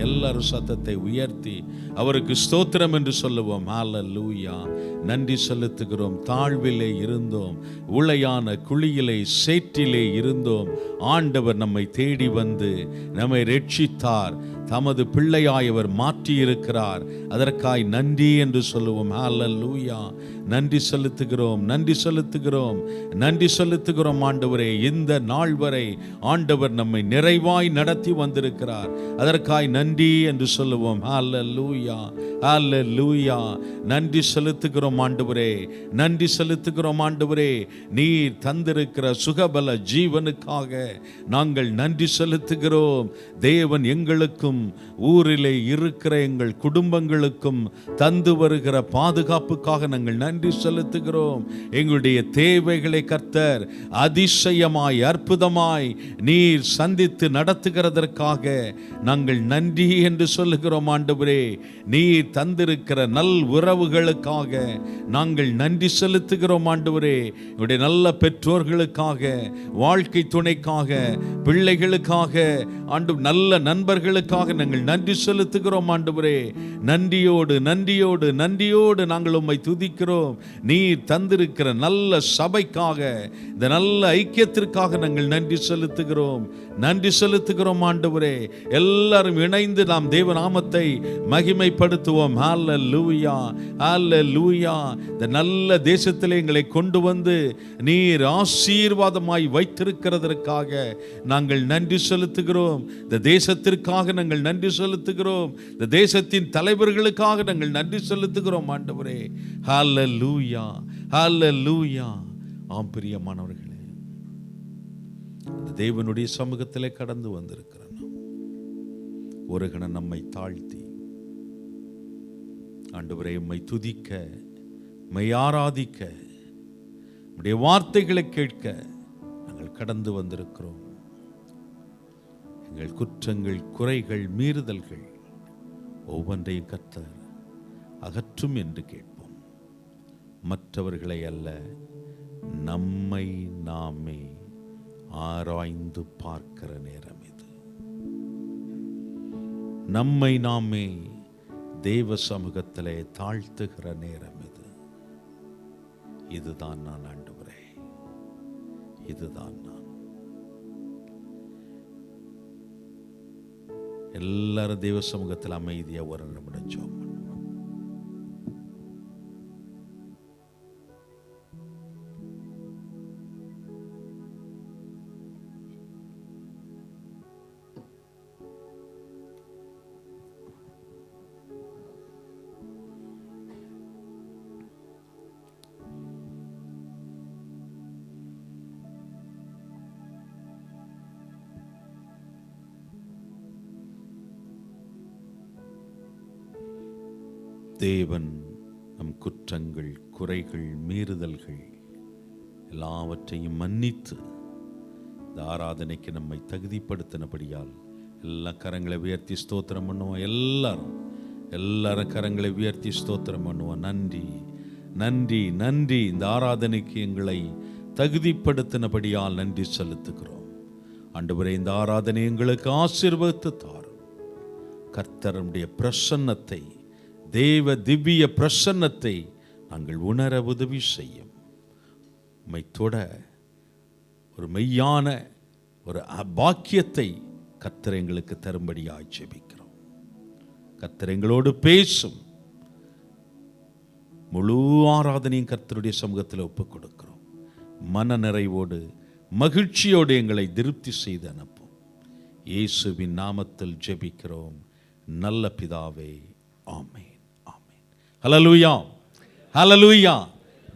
எல்லாரும் சத்தத்தை உயர்த்தி அவருக்கு ஸ்தோத்திரம் என்று சொல்லுவோம். ஹல்லேலூயா. நன்றி செலுத்துகிறோம். தாழ்விலே இருந்தோம், உளையான குழியிலே சேற்றிலே இருந்தோம். ஆண்டவர் நம்மை தேடி வந்து நம்மை ரட்சித்தார். தமது பிள்ளையாய் அவர் மாற்றியிருக்கிறார். அதற்காய் நன்றி என்று சொல்லுவோம். ஹல்லேலூயா. நன்றி செலுத்துகிறோம், நன்றி செலுத்துகிறோம், நன்றி செலுத்துகிறோம் ஆண்டவரே. இந்த நாள் வரை ஆண்டவர் நம்மை நிறைவாய் நடத்தி வந்திருக்கிறார். அதற்காய் நன்றி என்று சொல்லுவோம். ஹல்லேலூயா, ஹல்லேலூயா. நன்றி செலுத்துகிறோம் ஆண்டவரே, நன்றி செலுத்துகிறோம் ஆண்டவரே. நீர் தந்திருக்கிற சுகபல ஜீவனுக்காக நாங்கள் நன்றி செலுத்துகிறோம். தேவன் எங்களுக்கும் ஊரிலே இருக்கிற எங்கள் குடும்பங்களுக்கும் தந்து வருகிற பாதுகாப்புக்காக நாங்கள் நன்றி செலுத்துகிறோம். எங்களுடைய தேவைகளை கர்த்தர் அதிசயமாய் அற்புதமாய் நீர் சந்தித்து நடத்துகிறதற்காக நாங்கள் நன்றி என்று சொல்லுகிறோம் ஆண்டவரே. நீர் தந்திருக்கிற நல் உறவுகளுக்காக நாங்கள் நன்றி செலுத்துகிறோம் ஆண்டவரே. எங்களுடைய நல்ல பெற்றோர்களுக்காக, வாழ்க்கை துணைக்காக, பிள்ளைகளுக்காக, நல்ல நண்பர்களுக்காக நாங்கள் நன்றி செலுத்துகிறோம் ஆண்டவரே. நன்றியோடு நன்றியோடு நன்றியோடு நாங்கள் உம்மை துதிக்கிறோம். நீர் தந்திருக்கிற நல்ல சபைக்காக, இந்த நல்ல ஐக்கியத்திற்காக நாங்கள் நன்றி செலுத்துகிறோம், நன்றி செலுத்துகிறோம் ஆண்டவரே. எல்லாரும் இணைந்து நாம் தேவ நாமத்தை மகிமைப்படுத்துவோம். ஹல்லேலூயா, ஹல்லேலூயா. இந்த நல்ல தேசத்திலே எங்களை கொண்டு வந்து நீர் ஆசீர்வாதமாய் வைத்திருக்கிறதற்காக நாங்கள் நன்றி செலுத்துகிறோம். இந்த தேசத்திற்காக நாங்கள் நன்றி செலுத்துகிறோம். இந்த தேசத்தின் தலைவர்களுக்காக நாங்கள் நன்றி செலுத்துகிறோம் ஆண்டவரே. ஹல்லேலூயா, ஹல்லேலூயா. ஆம் பிரியமானவர்களே, இந்த தேவனுடைய சமூகத்திலே கடந்து வந்திருக்கிற நாம் ஒரு கணம் நம்மை தாழ்த்தி ஆண்டவரே உம்மை துதிக்க, உம்மை ஆராதிக்க, உம்முடைய வார்த்தைகளை கேட்க நாங்கள் கடந்து வந்திருக்கிறோம். எங்கள் குற்றங்கள், குறைகள், மீறுதல்கள் ஒவ்வொன்றையும் கர்த்தர் அகற்றும் என்று கேட்போம். மற்றவர்களை அல்ல, நம்மை நாமே ஆராய்ந்து பார்க்கிற நேரம் இது. நம்மை நாமே தேவ சமூகத்திலே தாழ்த்துகிற நேரம் இது. இதுதான் நான் ஆண்டவரே, இதுதான் நான். எல்லாரும் தேவ சமூகத்தில் அமைதியா ஒரு நிமிடம் ஜெபம் பண்ணுவோம். தேவன் நம் குற்றங்கள், குறைகள், மீறுதல்கள் எல்லாவற்றையும் மன்னித்து இந்த ஆராதனைக்கு நம்மை தகுதிப்படுத்தினபடியால் எல்லா கரங்களை உயர்த்தி ஸ்தோத்திரம் பண்ணுவோம். எல்லாரும் கரங்களை உயர்த்தி ஸ்தோத்திரம் பண்ணுவோம். நன்றி, நன்றி, நன்றி. இந்த ஆராதனைக்கு எங்களை தகுதிப்படுத்தினபடியால் நன்றி செலுத்துகிறோம் ஆண்டவரே. இந்த ஆராதனை எங்களுக்கு ஆசீர்வதித்து தாரும். கர்த்தருடைய பிரசன்னத்தை, தேவ திவ்ய பிரசன்னத்தை நாங்கள் உணர உதவி செய்யும். உம்மை தொட ஒரு மெய்யான ஒரு பாக்கியத்தை கர்த்தர் எங்களுக்கு தரும்படியாய் ஜெபிக்கிறோம். கர்த்தர் எங்களோடு பேசும். முழு ஆராதனையும் கர்த்தருடைய சமூகத்தில் ஒப்புக் கொடுக்கிறோம். மன நிறைவோடு, மகிழ்ச்சியோடு எங்களை திருப்தி செய்து அனுப்பும். இயேசுவின் நாமத்தில் ஜெபிக்கிறோம் நல்ல பிதாவே, ஆமென். ஹல்லேலூயா, ஹல்லேலூயா.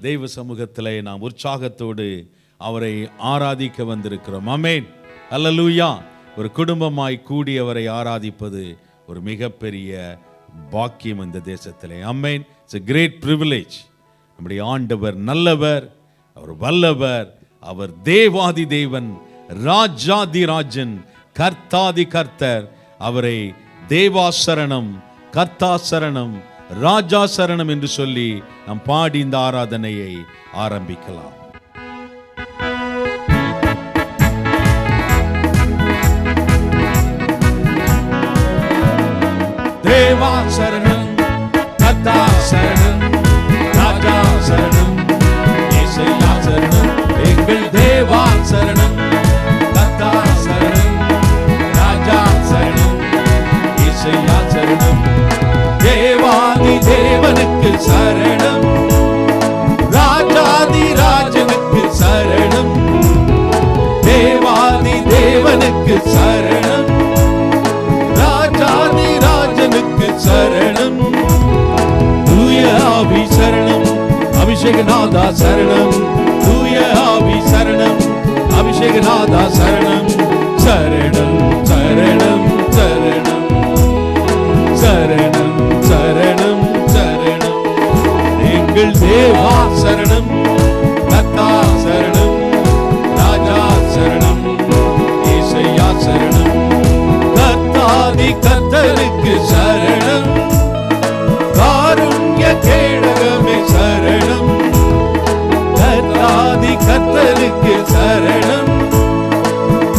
தெய்வ சமூகத்திலே நாம் உற்சாகத்தோடு அவரை ஆராதிக்க வந்திருக்கிறோம். ஆமென், ஹல்லேலூயா. ஒரு குடும்பமாய் கூடி அவரை ஆராதிப்பது ஒரு மிகப்பெரிய பாக்கியம் இந்த தேசத்திலே. Amen. It's a great privilege. நம்முடைய ஆண்டவர் நல்லவர், அவர் வல்லவர், அவர் தேவாதி தேவன், ராஜாதி ராஜன், கர்த்தாதி கர்த்தர். அவரை தேவாசரணம், கர்த்தாசரணம், ராஜா சரணம் என்று சொல்லி நாம் பாடி இந்த ஆராதனையை ஆரம்பிக்கலாம். தேவா சரணம், கர்த்தா சரணம், ராஜா சரணம், இயேசுயா சரணம், எங்கள் தேவா சரணம், கர்த்தா சரணம், ராஜா சரணம், இயேசுயா சரணம். தேவாதி தேவனுக்கு சரணம், ராஜாதி ராஜனுக்கு சரணம், தேவாதி தேவனுக்கு சரணம், ராஜாதி ராஜனுக்கு சரணம். தூய ஆவி சரணம், அபிஷேகநாதா சரணம், தூய ஆவி சரணம், அபிஷேகநாதா சரணம், சரணம் சரணம் சரணம் சரணம் சரணம் சரணம். எங்கள் தேவா சரணம், கர்த்தா சரணம், ராஜா சரணம், இயேசுயா சரணம். கர்த்தாதி கர்த்தருக்கு சரணம், காருண்ய கேடகமே சரணம், கர்த்தாதி கர்த்தருக்கு சரணம்,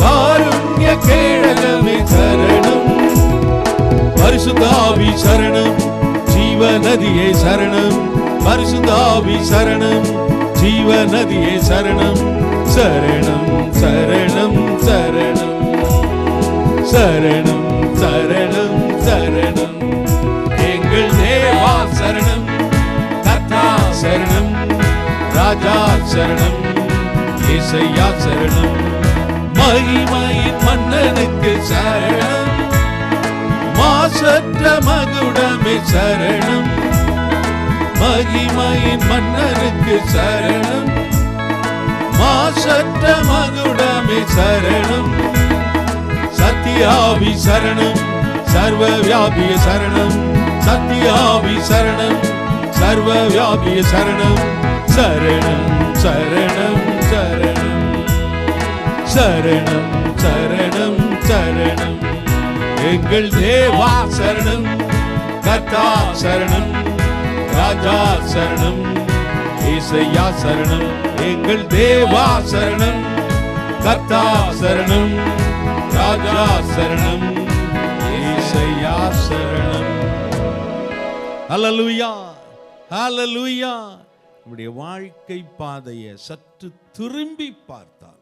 காருண்ய கேடகமே சரணம். பரிசுத்த ஆவி சரணம், ஜீவ நதியே சரணம், பரிசுத்த ஆவி சரணம், ஜீவ நதியே சரணம், சரணம் சரணம் சரணம் சரணம் சரணம் சரணம். எங்கள் தேவா சரணம், கர்த்தா சரணம், ராஜா சரணம், இயேசுயா சரணம். மகிமையின் மன்னனுக்கு சரணம், மாசற்ற மகுடமே சரணம், மகிமையின் மன்னனுக்கு சரணம், மாசற்ற மகுடமே சரணம். சத்தியாவி சரணம், சர்வ வியாபிய சரணம், சத்தியாவி சரணம், சர்வ வியாபிய சரணம், சரணம் சரணம் சரணம் சரணம் சரணம் சரணம். எங்கள் தேவா சரணம், கர்த்தா சரணம், ராஜா சரணம், இயேசுயா சரணம். எங்கள் தேவா சரணம், கர்த்தா சரணம், ராஜா சரணம், இயேசுயா சரணம். ஹல்லேலூயா ஹல்லேலூயா. நம்முடைய வாழ்க்கை பாதையை சற்று திரும்பி பார்த்தால்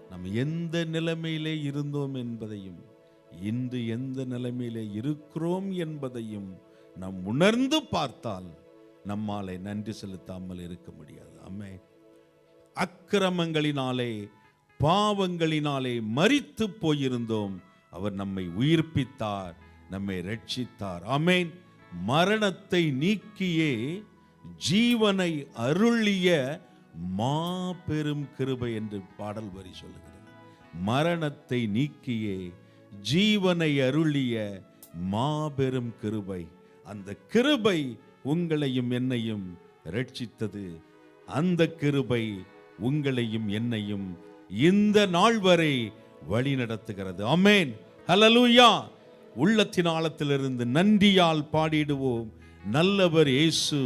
நாம் எந்த நிலைமையிலே இருந்தோம் என்பதையும் இன்று எந்த நிலைமையிலே இருக்கிறோம் என்பதையும் நாம் உணர்ந்து பார்த்தால் நம்மாலே நன்றி செலுத்தாமல் இருக்க முடியாது. ஆமென். அக்கிரமங்களினாலே பாவங்களினாலே மரித்து போயிருந்தோம், அவர் நம்மை உயிர்ப்பித்தார், நம்மை ரட்சித்தார். ஆமென். மரணத்தை நீக்கியே ஜீவனை அருளிய மாபெரும் கிருபை என்று பாடல் வரி சொல்லுகிறது. மரணத்தை நீக்கியே ஜீவனை அருளிய மாபெரும் கிருபை. அந்த கிருபை உங்களையும் என்னையும் ரட்சித்தது. அந்த கிருபை உங்களையும் என்னையும் இந்த நாள் வரை வழி நடத்துகிறது. ஆமென். ஹல்லேலூயா. உள்ளத்தின் ஆழத்திலிருந்து நன்றியால் பாடிடுவோம். நல்லவர் இயேசு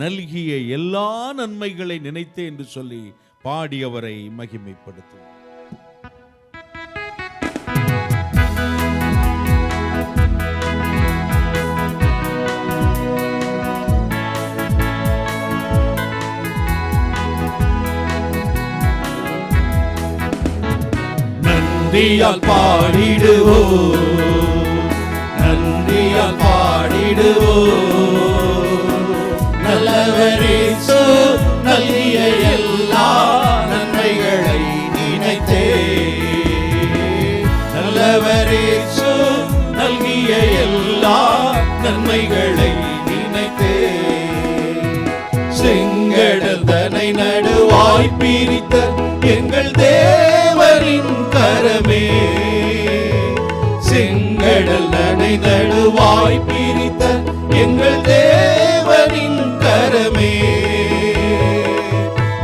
நல்கிய எல்லா நன்மைகளை நினைத்தே என்று சொல்லி பாடியவரை மகிமைப்படுத்தும். நன்றியால் பாடிடுவோம், நன்றியால் பாடிடுவோம். நல்லவர் இயேசு நல்கிய எல்லா நன்மைகளை நினைத்தே, நல்லவர் இயேசு நல்கிய எல்லா நன்மைகளை நினைத்தே. செங்கடல் தன்னை நடுவாய் பிரித்த எங்கள் தேவனின் கரமே, செங்கடல் தன்னை நடுவாய் பிரித்த எங்கள் தேவனின் கரமே.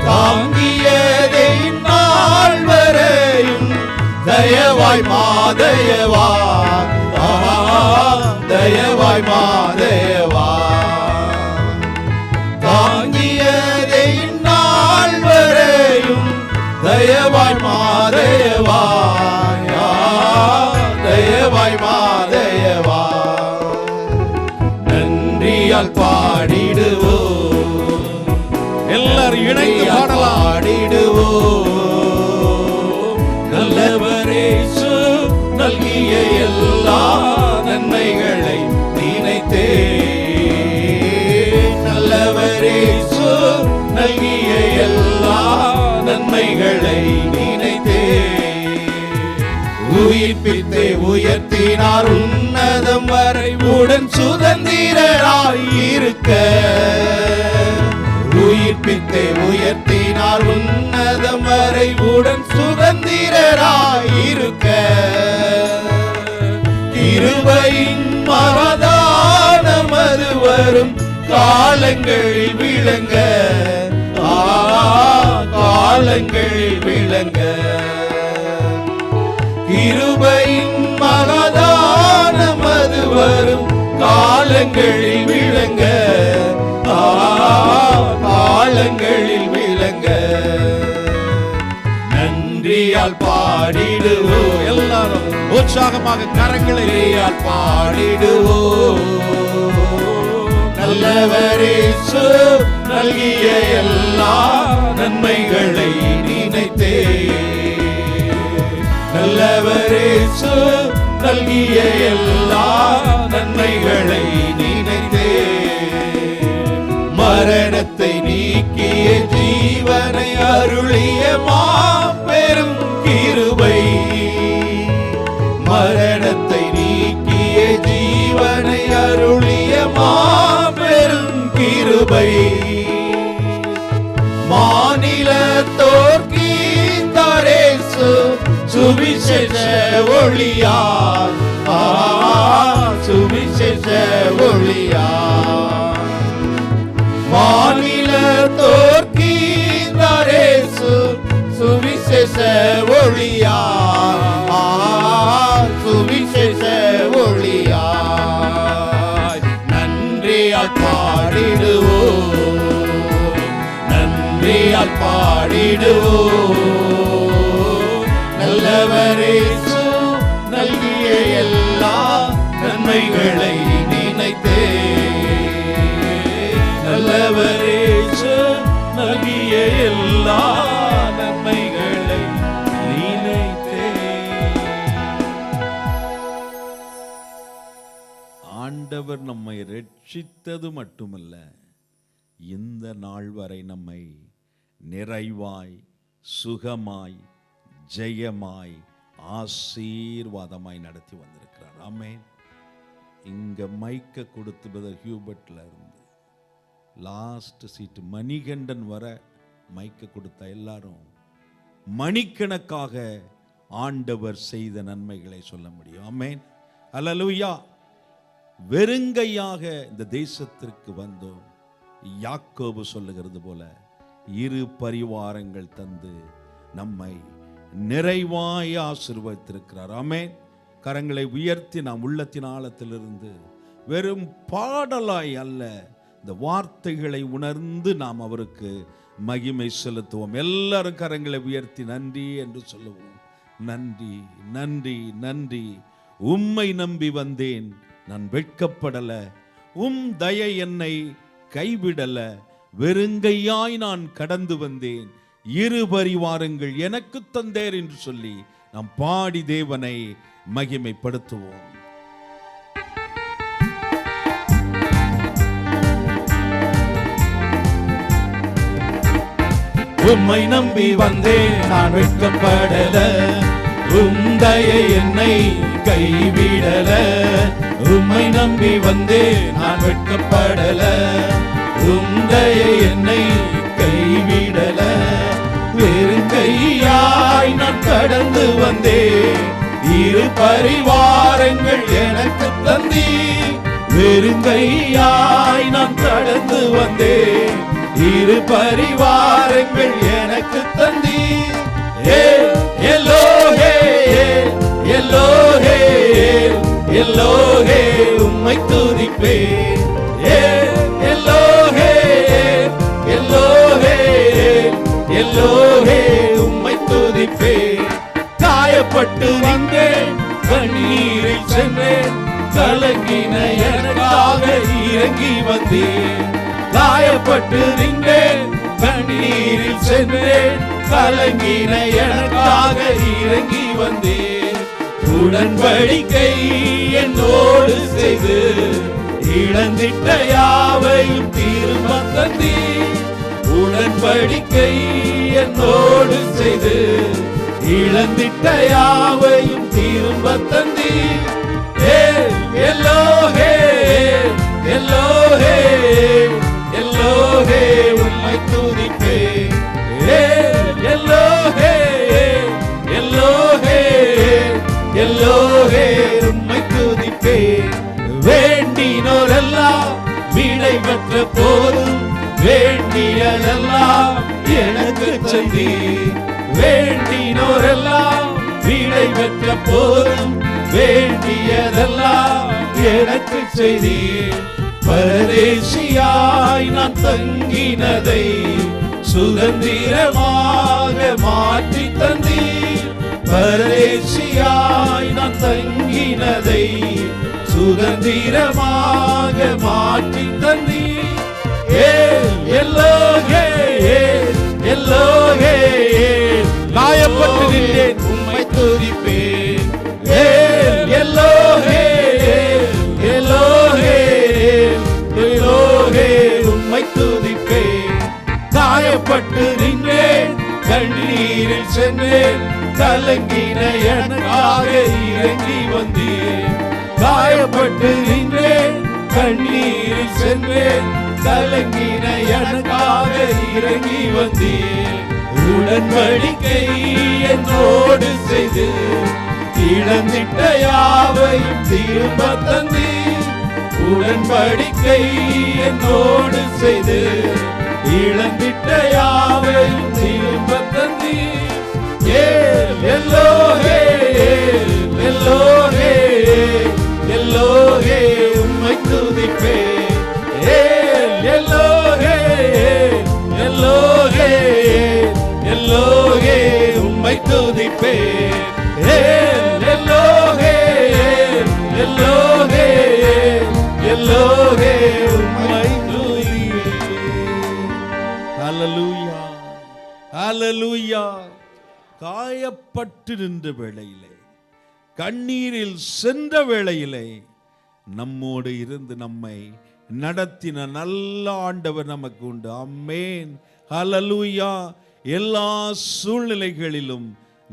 தாங்கியதை நாள் வரையும் தயவாய் மாதயவா, தயவாய் மாதயவா. மாதேவாய் தயவாய் மாதேவாய் நன்றியால் பாடிடுவோம் எல்லாரும் இணைந்து பாடிடுவோம் நல்லவரேசு நல்கிய எல்லா நன்மைகளை நினைத்தே நல்லவரேசு நல்கிய எல்லா நன்மைகளை நினைத்தே உயிர்ப்பித்தே உயர்த்தினார் உன்னதம் வரை உடன் சுதந்திரராய் இருக்க உயிர்ப்பித்தே உயர்த்தினார் உன்னதம் வரை உடன் சுதந்திரராய் இருக்க கிருபையின் மகதானம் அது வரும் காலங்களில் விளங்க காலங்களில் விளங்க கிருபையின் மகதானம் அது வரும் காலங்களில் விளங்க காலங்களில் விளங்க நன்றியால் பாடிடுவோம் எல்லாரும் உற்சாகமாக கரங்களை பாடிடுவோம் நல்லவரேசு நல்கிய எல்லா நன்மைகளை நினைத்தே நல்லவரேசு நல்கிய எல்லா நன்மைகளை நினைத்தே மரணத்தை நீக்கிய ஜீவனை அருளிய மாபெரும் கிருபை மரணத்தை நீக்கிய ஜீவனை அருளிய மாபெரும் கிருபை மாநில தோற்கின்றேசு சுவிசேஷ ஒளியார் சுவிசேஷ ஒளியார் மாநில தோற்கின்றேசு சுவிசேஷ ஒளியார் சுவிசேஷ ஒளியார் நன்றியால் பாடிடுவோம் நன்றியால் பாடிடுவோம் நல்லவரேசு நல்கிய எல்லா நன்மைகளை நினைத்தே நல்லவரேசு நல்கிய எல்லா நன்மைகளை நினைத்தே ஆண்டவர் நம்மை ரட்சித்தது மட்டுமல்ல, இந்த நாள் வரை நம்மை நிறைவாய் சுகமாய் ஜெயமாய் ஆசீர்வாதமாய் நடத்தி வந்திருக்கிறார். ஆமென். இங்க மைக்க கொடுத்து பிரதர் ஹியூபர்ட்ல இருந்து லாஸ்ட் சீட்டு மணிகண்டன் வர மைக்க கொடுத்த எல்லாரும் மணிக்கணக்காக ஆண்டவர் செய்த நன்மைகளை சொல்ல முடியும். ஆமென். அல்லேலூயா. வெறுங்கையாக இந்த தேசத்திற்கு வந்தோம். யாக்கோபு சொல்லுகிறது போல இரு பரிவாரங்கள் தந்து நம்மை நிறைவாய் ஆசீர்வதித்திருக்கிறார். ஆமென். கரங்களை உயர்த்தி நாம் உள்ளத்தின் ஆழத்திலிருந்து வெறும் பாடலாய் அல்ல, இந்த வார்த்தைகளை உணர்ந்து நாம் அவருக்கு மகிமை செலுத்துவோம். எல்லாரும் கரங்களை உயர்த்தி நன்றி என்று சொல்லுவோம். நன்றி நன்றி நன்றி. உம்மை நம்பி வந்தேன், நான் வெட்கப்படல. தயை என்னை கைவிடல. வெறுங்கையாய் நான் கடந்து வந்தேன், இரு பரிவாரங்கள் எனக்கு தந்தேர் என்று சொல்லி நாம் பாடி தேவனை மகிமைப்படுத்துவோம். உம்மை நம்பி வந்தேன், நான் வெட்கப்படல. தயை என்னை கைவிடல. உம்மை நம்பி வந்தேன், நான் வெட்கப்படல. தயை என்னை கைவிடல. வெறுங்கையாய் நான் கடந்து வந்தேன், இரு பரிவாரங்கள் எனக்கு தந்தி. வெறுங்கையாய் நான் கடந்து வந்தேன், இரு பரிவாரங்கள் எனக்கு தந்தி. எல்லோஹே எல்லோஹே எல்லோஹே உம்மை துதிப்பேன். எல்லோஹே எல்லோஹே எல்லோஹே உம்மை துதிப்பேன். கலங்கின எனக்காக இறங்கி வந்தேன். காயப்பட்டு நின்றேன், கண்ணீரில் சென்றேன், கலங்கின எனக்காக இறங்கி வந்தேன். உடன்படிக்கை என்னோடு செய்து இழந்திட்ட யாவையும் திரும்ப தந்தீர். உடன்படிக்கை என்னோடு செய்து இழந்திட்ட யாவையும் திரும்ப தந்தீர். எல்லோஹே எல்லோஹே எல்லோஹே உம்மை துதிப்பேன். எல்லோஹே எல்லோஹே எல்லோஹே உம்மை துதிப்பேன். வேண்டினோரெல்லாம் விடை பெற்ற போதும் வேண்டியதெல்லாம் எனக்கு செய்தீர். வேண்டினோரெல்லாம் விடை பெற்ற போதும் வேண்டியதெல்லாம் எனக்கு செய்தீர். பரதேசியாய் நான் தங்கினதை சுதந்திரமாக மாற்றி தந்தீர். பரதேசியாய் நான் தங்கினதை சுதந்திரமாக மாற்றி தந்தீர். எல்லோஹே எல்லோஹே காயப்பட்டு நின்றேன், உம்மை துதிப்பேன். எல்லோஹே எல்லோஹே எல்லோஹே உம்மை துதிப்பேன். காயப்பட்டு நின்றேன், கண்ணீரில் சென்றேன், கலங்கின எனக்காக இறங்கி வந்தேன். காயப்பட்டு நின்றேன், கண்ணீரில் சென்றேன், கலங்கின எனக்காக இறங்கி வந்தேன். உடன்படிக்கை என்னோடு செய்து இழந்திட்ட யாவையும் திரும்ப தந்தீர். உடன்படிக்கை என்னோடு செய்து இழந்திட்ட யாவையும் திரும்ப தந்தீர். எல்லோஹே எல்லோஹே எல்லோஹே உம்மை துதிப்பேன். எல்லோஹே எல்லோஹே எல்லோஹே உம்மை துதிப்பேன். எல்லோஹே எல்லோஹே எல்லோஹே உம்மை துதிப்பேன். ஹல்லேலூயா ஹல்லேலூயா. காயப்பட்டு நின்ற வேளையிலே, கண்ணீரில் சென்ற வேளையிலே நம்மோடு இருந்து நம்மை நடத்தின நல்ல ஆண்டவர் நமக்கு உண்டு. ஆமென் ஹல்லேலூயா. எல்லா சூழ்நிலைகளிலும்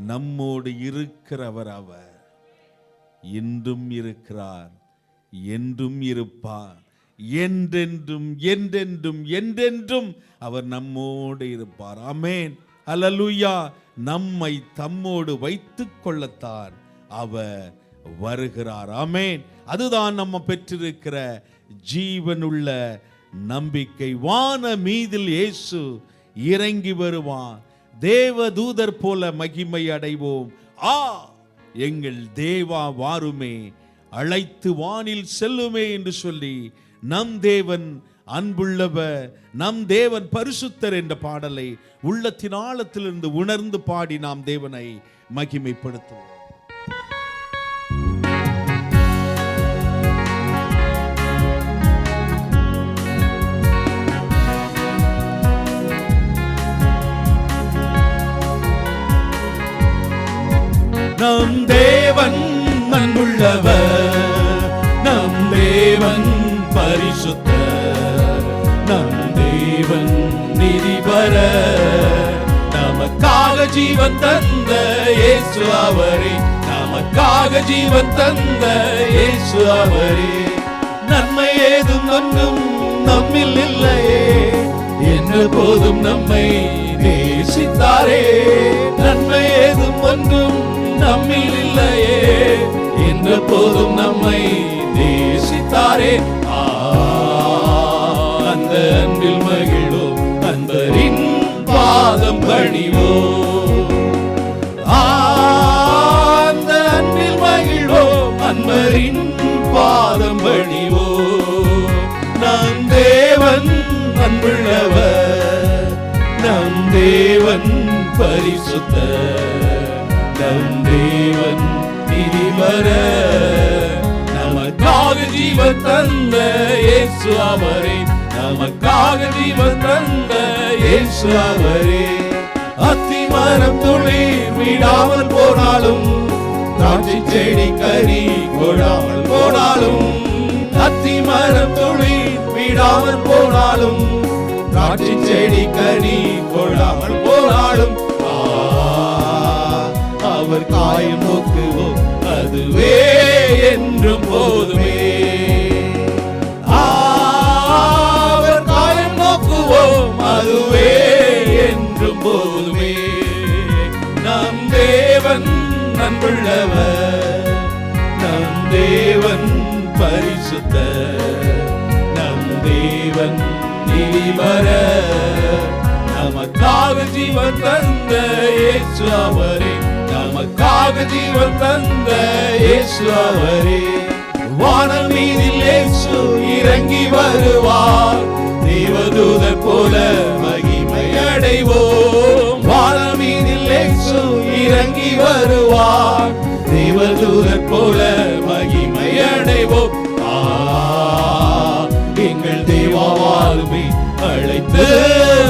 நம்மோடு இருக்கிறவர் அவர். இன்றும் இருக்கிறார், என்றும் இருப்பார், என்றென்றும் என்றென்றும் என்றென்றும் அவர் நம்மோடு இருப்பார். ஆமென் ஹல்லேலூயா. நம்மை தம்மோடு வைத்துக் கொள்ளத்தான் அவர் வருகிறார். ஆமென். அதுதான் நம்ம பெற்றிருக்கிற ஜீவனுள்ள நம்பிக்கை. வான மீதில் இயேசு இறங்கி வருவான். தேவ தூதர் போல மகிமை அடைவோம். எங்கள் தேவா வாருமே, அழைத்து வானில் செல்லுமே என்று சொல்லி நம் தேவன் அன்புள்ளவர், நம் தேவன் பரிசுத்தர் என்ற பாடலை உள்ளத்தின் ஆழத்திலிருந்து உணர்ந்து பாடி நாம் தேவனை மகிமைப்படுத்துவோம். நம் தேவன் அன்புள்ளவர், நம் தேவன் பரிசுத்தர், நம் தேவன் நீதிபரர். நமக்காக ஜீவன் தந்த இயேசு அவரே, நமக்காக ஜீவன் தந்த இயேசு அவரே. நன்மை ஏதும் ஒன்றும் நம்மில் இல்லையே என்று போதும் நம்மை நேசித்தாரே. நன்மை ஏதும் ஒன்றும் நம்மில் இல்லையே என்ற போதும் நம்மை நேசித்தாரே. அந்த அன்பில் மகிழ்வோம், அன்பரின் பாதம் பணிவோம். அந்த அன்பில் மகிழ்வோம், அன்பரின் பாதம் பணிவோம். நம் தேவன் அன்புள்ளவர், நம் தேவன் பரிசுத்தர், நம் தேவன் நீதிபரர். நமக்காக ஜீவன் தந்த இயேசு அவரே, நமக்காக ஜீவன் தந்த இயேசு அவரே. அத்திமரம் துளிர் விடாமல் போனாலும், திராட்சை செடி கனி கொடாமல் போனாலும், அத்திமரம் துளிர் விடாமல் போனாலும், திராட்சை செடி கனி கொடாமல் போனாலும், அவர் காயம் நோக்குவோம் அதுவே என்றும் போதுமே. அவர் காயம் நோக்குவோம் அதுவே என்றும் போதுமே. நம் தேவன் அன்புள்ளவர், நம் தேவன் பரிசுத்தர், நம் தேவன் நீதிபரர். நமக்காக ஜீவன் தந்த இயேசு அவரே, நமக்காக ஜீவன் தந்த இயேசு அவரே. வானம் மீதில் இயேசு இறங்கி வருவார், தேவதூதர் போல மகிமை அடைவோம். வானம் மீதில் இயேசு இறங்கி வருவார், தேவதூதர் போல மகிமை அடைவோம். எங்கள் தேவாவாலுமே அழைத்து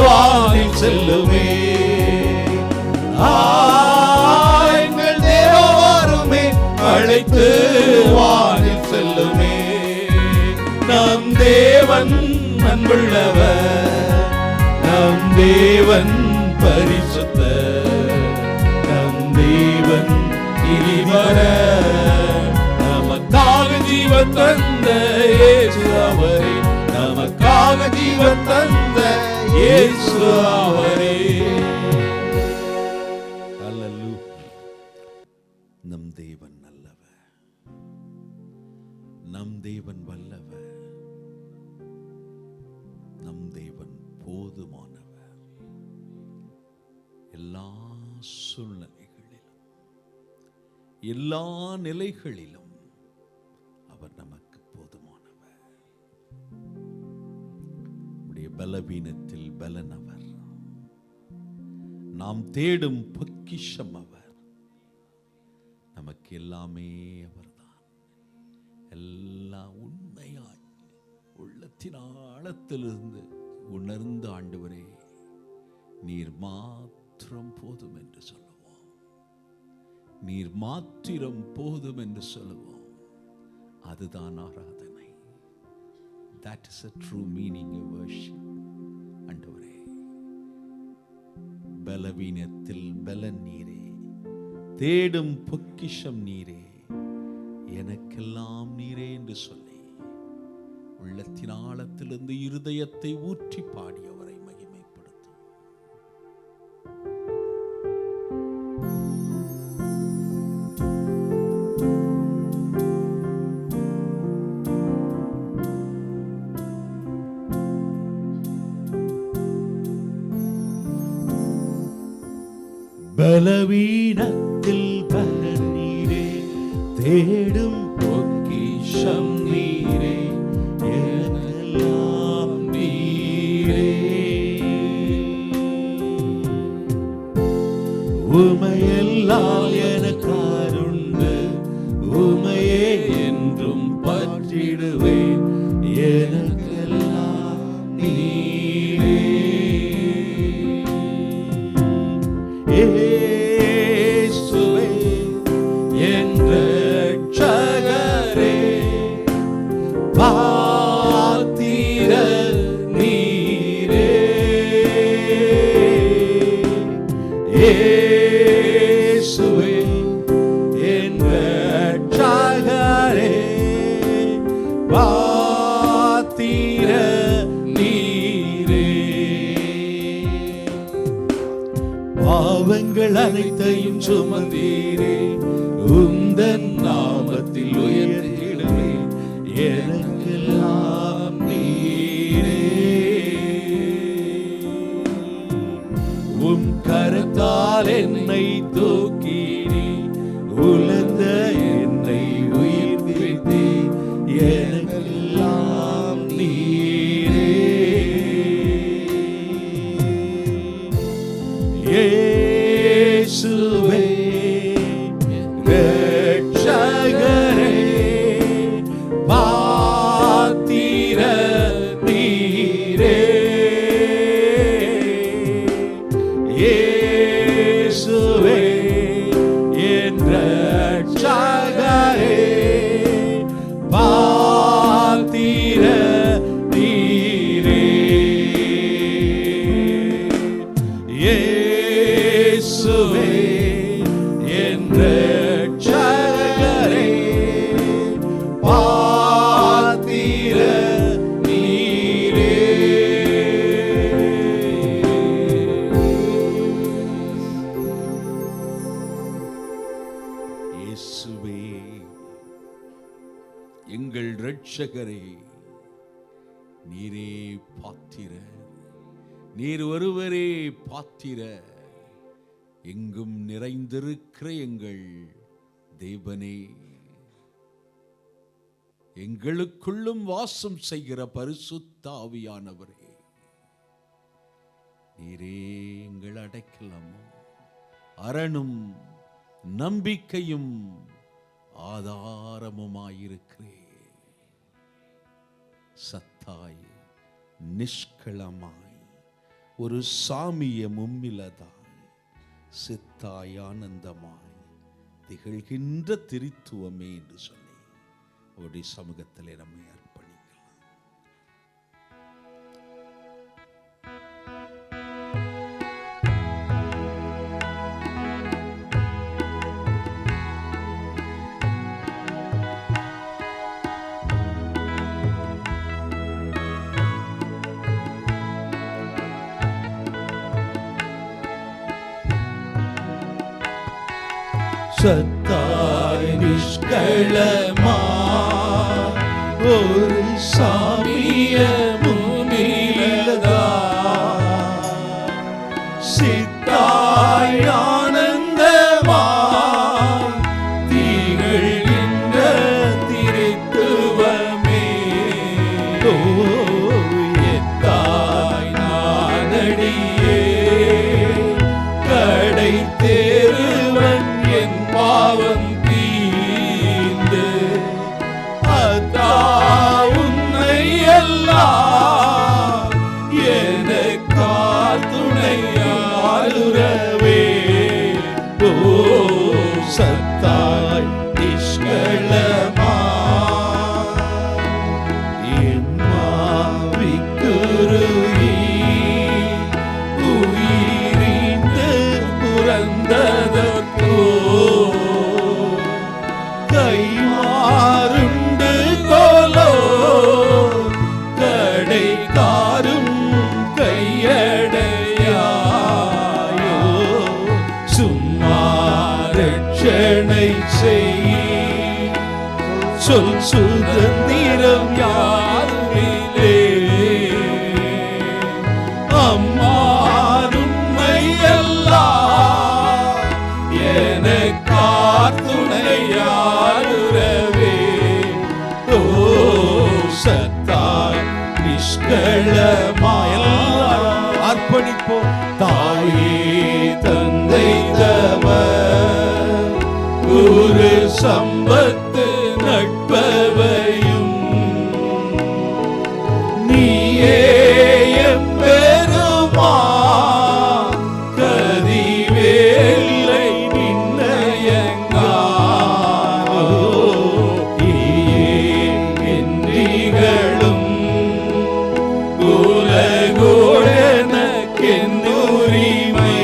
வானில் செல்லுமே. எங்கள் தேவாவாலுமே அழைத்து வானில் செல்லுமே. நம் தேவன் அன்புள்ளவர், நம் தேவன் பரிசுத்தர், நம் தேவன் நீதிபரர். நமக்காக ஜீவன் தந்த இயேசு அவரே, நமக்காக ஜீவன் தந்த இயேசு அவரே. அல்லேலூயா. நம் தேவன் நல்லவர், நம் தேவன் வல்லவர், நம் தேவன் போதுமானவர். எல்லா சூழ்நிலைகளிலும், எல்லா நிலைகளிலும் அவர் நமக்கு போதுமானவர். நம்முடைய பலவீனத்தில் பலனவர், நாம் தேடும் பொக்கிஷம் அவர். நமக்கு எல்லாமே அவர்தான். எல்லாம் உண்மையாய் உள்ளத்தின் ஆழத்திலிருந்து உணர்ந்த ஆண்டவரே, நீர் மாத்திரம் போதும் என்று சொல்லுவோம். நீர் மாத்திரம் போதும் என்று சொல்லுவோம். அதுதான் ஆராதனை. That is a true meaning of worship. ஆண்டவரே, பலவீனத்தில் பலன் நீரே, தேடும் பொக்கிஷம் நீரே, எனக்கெல்லாம் நீரே என்று சொல்லி உள்ளத்தின் ஆழத்திலிருந்து இருதயத்தை ஊற்றி பாடியவரை மகிமைப்படுத்தும். பலவீனத்தில் பலன் நீரே, தேடும் பொக்கிஷம் நீரே, எனக்கெல்லாம் நீரே. உமையெல்லாம் எனக்காருண்டு, உமையே என்றும் பற்றிடுவேன், எனக்கெல்லாம் நீரே. இயேசுவே என் இரட்சகரே, பாத்திர நீரே. இயேசுவே என் இரட்சகரே, பாத்திர நீரே. பாவங்கள் அனைத்தையும் சுமந்தீரே, உந்தன் நாமத்தில் உயர்த்திடுவே, எனக்கெல்லாம் நீரே. உம் கரத்தால் என்னை தூக்கினி, உலர்ந்த என்னை உயிர்ப்பித்தே, எனக்கெல்லாம் நீரே. இயேசுவே இரட்சகரே, பாத்திர இரட்சகரே, நீரே பாத்திர, நீர் ஒருவரே பாத்திர, எங்கும் நிறைந்திருக்கிற எங்கள் தேவனே, எங்களுக்குள்ளும் வாசம் செய்கிற பரிசுத்த ஆவியானவரே, நீரே எங்கள் அடைக்கலமும் அரணும் நம்பிக்கையும் ஆதாரமுமாயிருக்கிறே. சத்தாய் நிஷ்களமாய் ஒரு சாமிய மும்மிலதாய் சித்தாய் ஆனந்தமாய் திகழ்கின்ற திரித்துவமே என்று சொல்லி அவருடைய சமூகத்திலே நம்மை அர்ப்பணிக்கலாம். சத்தாய் நிஷ்களமா ஒரு சாமிய முன்னிலதா சித்தாய் ஆனந்தமா திகழ்கின்ற திரித்துவமே. எத்தாய் நானடியே கடை தேருவன் என் பாவம் தீர்ந்து அதா உன்னை எல்லாம் எனக்கால் துணையாளுறவே. ஓ சத்தாய் நிஷ்களமா எம்மாவிக்குருகி உயிரிந்து புறந்ததற்கோ கைமாறுண்டு கோலோ கடைக்காரும் கையடையாயோ. சும்மா ரட்சணை செய் சொல் சுதந்திரம் யாருமில்லே. அம்மானும்மை எல்லாம் எனக்கார் துணையாளுறவே. ஓ சத்தாய் நிஷ்களமா எல்லாரும் அர்ப்பணிப்போம். தாயே தந்தை தவர் ஒரு சம்பத்து நட்பவையும் நீயே எம்பெருமா கதிவேலை நின்னயங்காரோ. என்றிகளும் உலகோடனக்கென்னுரிமை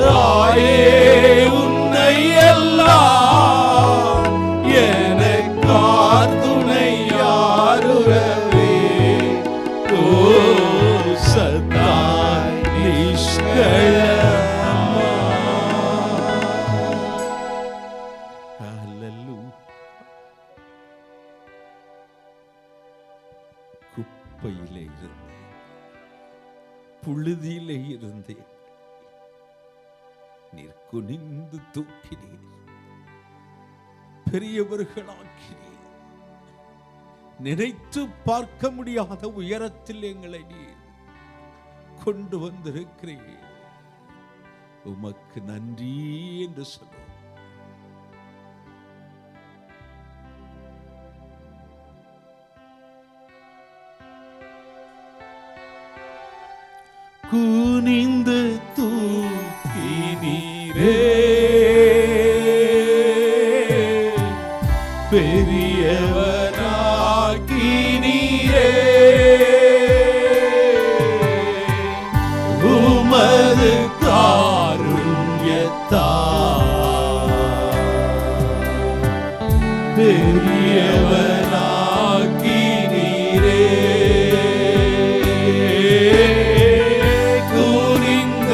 தாயே உன்னை எல்லாம் எனக்கார் துணையாருறவே. ஓ சத்தாய் நிஷ்களமா. ஹல்லேலூயா. குப்பையிலே இருந்தேன், புழுதியிலே இருந்தேன், நீர் குனிந்து தூக்கினீர், பெரியவர்களாக்கினீர், நினைத்து பார்க்க முடியாத உயரத்தில் எங்களை நீர் கொண்டு வந்திருக்கிறீர். உமக்கு நன்றி என்று சொல்லுவோம். குனிந்து தூக்கினீரே பெரியவனாக்கினீரே. உமது காருண்யத்தால் பெரியவனாக்கினீரே. குனிந்த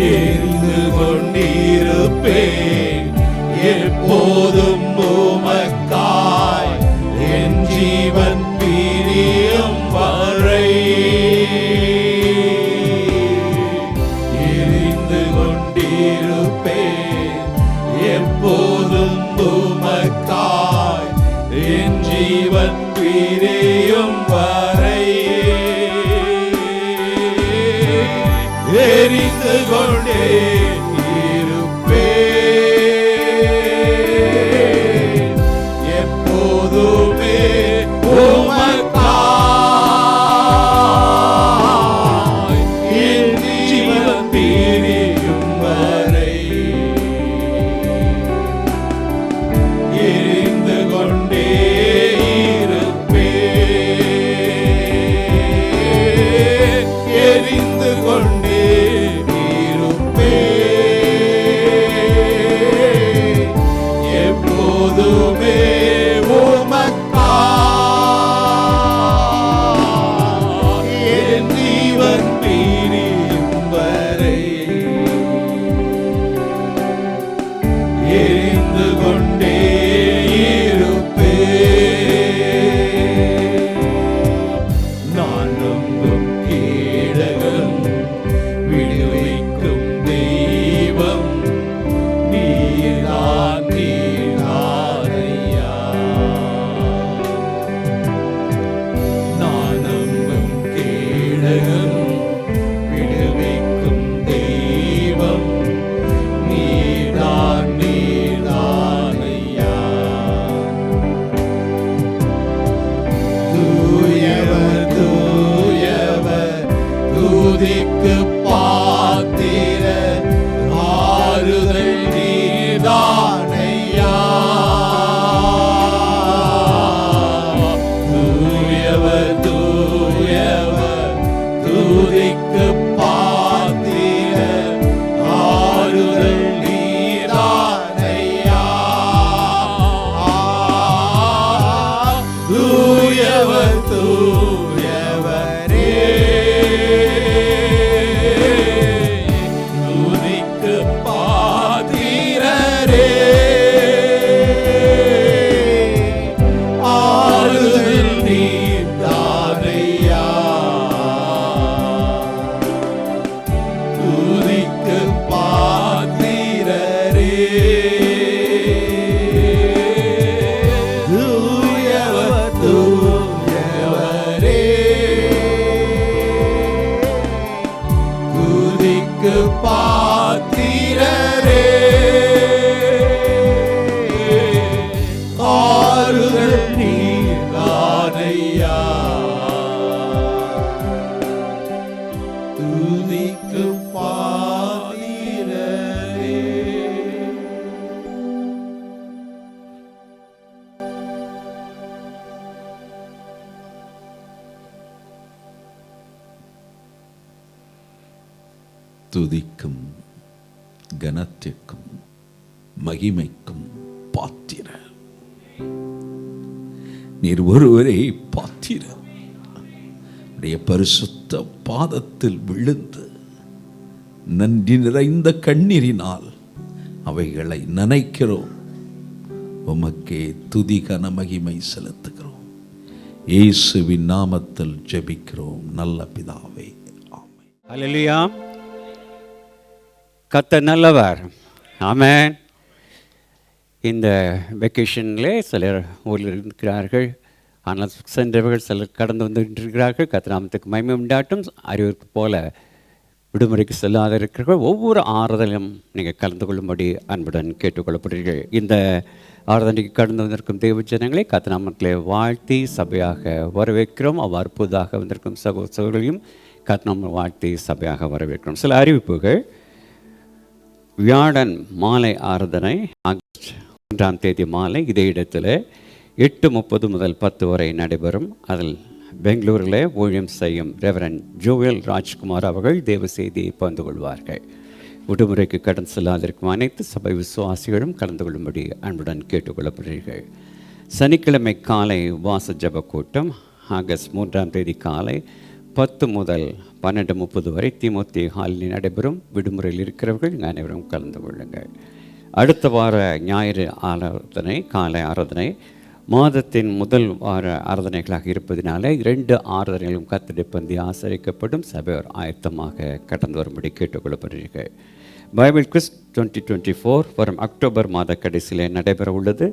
எரிந்து கொண்டிருப்பேன் எப்போதும் உமக்காய் என் ஜீவன் பிரியும் வரை. எரிந்து கொண்டிருப்பேன் எப்போதும் உமக்காய் என் ஜீவன் பிரியும் வரை. எரிந்து கொண்டே இருப்பேன் எப்போதுமே உமக்காய் என் ஜீவன் பிரியும் வரை. எரிந்து கொண்டே இருப்பேன் எரிந்து கொண்டே எப்போதுமே உமக்காய் என் ஜீவன் பிரியும் வரை. எரிந்து கொண்டே இருப்பேன். நான் நம்பும் கேடகம் விடுவிக்கும் தெய்வம் நீதான் நீதானையா. நான் நம்பும் கேடகம் விடுவிக்கும் தெய்வம் நீதான் நீதானையா. தூயவர் தூயவர் துதிக்கு பாத்திர ஆறுதல் நீதானையா. தூயவர் தூயவர் துதிக்கு பாத்திர ஆறுதல் நீதானையா. தூயவர் தூயவரே துதிக்கு பாத்திரரே ஆறுதல் நீதானையா. துதிக்கு பாத்திரரே தூயவர் தூயவரே துதிக்கு பாத்திரரே ஆறுதல் நீதானையா. துதிக்கு பாத்திரரே. துதிக்கும் கனத்திற்கும் மகிமைக்கும் பாத்திர நீர் ஒருவரே பாத்திர. உடைய பரிசுத்த பாதத்தில் விழுந்து நன்றி நிறைந்த கண்ணீரினால் அவைகளை நனைக்கிறோம். உமக்கே துதி கன மகிமை செலுத்துகிறோம். இயேசுவின் நாமத்தில் ஜெபிக்கிறோம் நல்ல பிதாவே, ஆமென். அல்லேலூயா. கர்த்தர் நல்லவர். ஆமென். இந்த வெக்கேஷனில் சிலர் ஊரில் இருக்கிறார்கள், ஆனால் சென்றவர்கள் சிலர் கடந்து வந்துகின்றிருக்கிறார்கள். கர்த்தர் நாமத்துக்கு மகிமை உண்டாட்டும். அறிவிற்கு போல விடுமுறைக்கு செல்லாத இருக்கிறவர்கள் ஒவ்வொரு ஆறுதலும் நீங்கள் கலந்து கொள்ளும்படி அன்புடன் கேட்டுக்கொள்ளப்படுகிறீர்கள். இந்த ஆறுதலுக்கு கடந்து வந்திருக்கும் தேவ ஜனங்களை கர்த்தர் நாமத்திலே வாழ்த்தி சபையாக வரவேற்கிறோம். அவ்வாறு புதிதாக வந்திருக்கும் சகோதரர்களையும் கர்த்தர் நாமத்தில் வாழ்த்தி சபையாக வரவேற்கிறோம். சில அறிவிப்புகள். வியாழன் மாலை ஆராதனை ஆகஸ்ட் 1ஆம் தேதி மாலை இதே இடத்துல 8:30 முதல் 10 வரை நடைபெறும். அதில் பெங்களூரில் ஊழியம் செய்யும் ரெவரண்ட் ஜோயல் ராஜ்குமார் அவர்கள் தேவ செய்தியை பகிர்ந்து கொள்வார்கள். விடுமுறைக்கு கடந்து செல்லாதிருக்கும் அனைத்து சபை விசுவாசிகளும் கலந்து கொள்ளும்படி அன்புடன் கேட்டுக்கொள்ளப்படுகிறீர்கள். சனிக்கிழமை காலை உபவாச ஜெப கூட்டம் ஆகஸ்ட் 3ஆம் தேதி காலை 10 முதல் 12:30 வரை தீமோத்தேயு ஹாலில் நடைபெறும். விடுமுறையில் இருக்கிறவர்கள் இங்கே அனைவரும் கலந்து கொள்ளுங்கள். அடுத்த வார ஞாயிறு ஆராதனை, காலை ஆராதனை மாதத்தின் முதல் வார ஆராதனைகளாக இருப்பதினால 2 ஆராதனைகளும் கர்த்தருடைய பந்தி ஆசரிக்கப்படும். சபையோர் ஆயத்தமாக கடந்து வரும்படி கேட்டுக்கொள்ளப்படுகிறீர்கள். பைபிள் குவிஸ் 2024 வரும் அக்டோபர் மாத கடைசியிலே நடைபெற உள்ளது.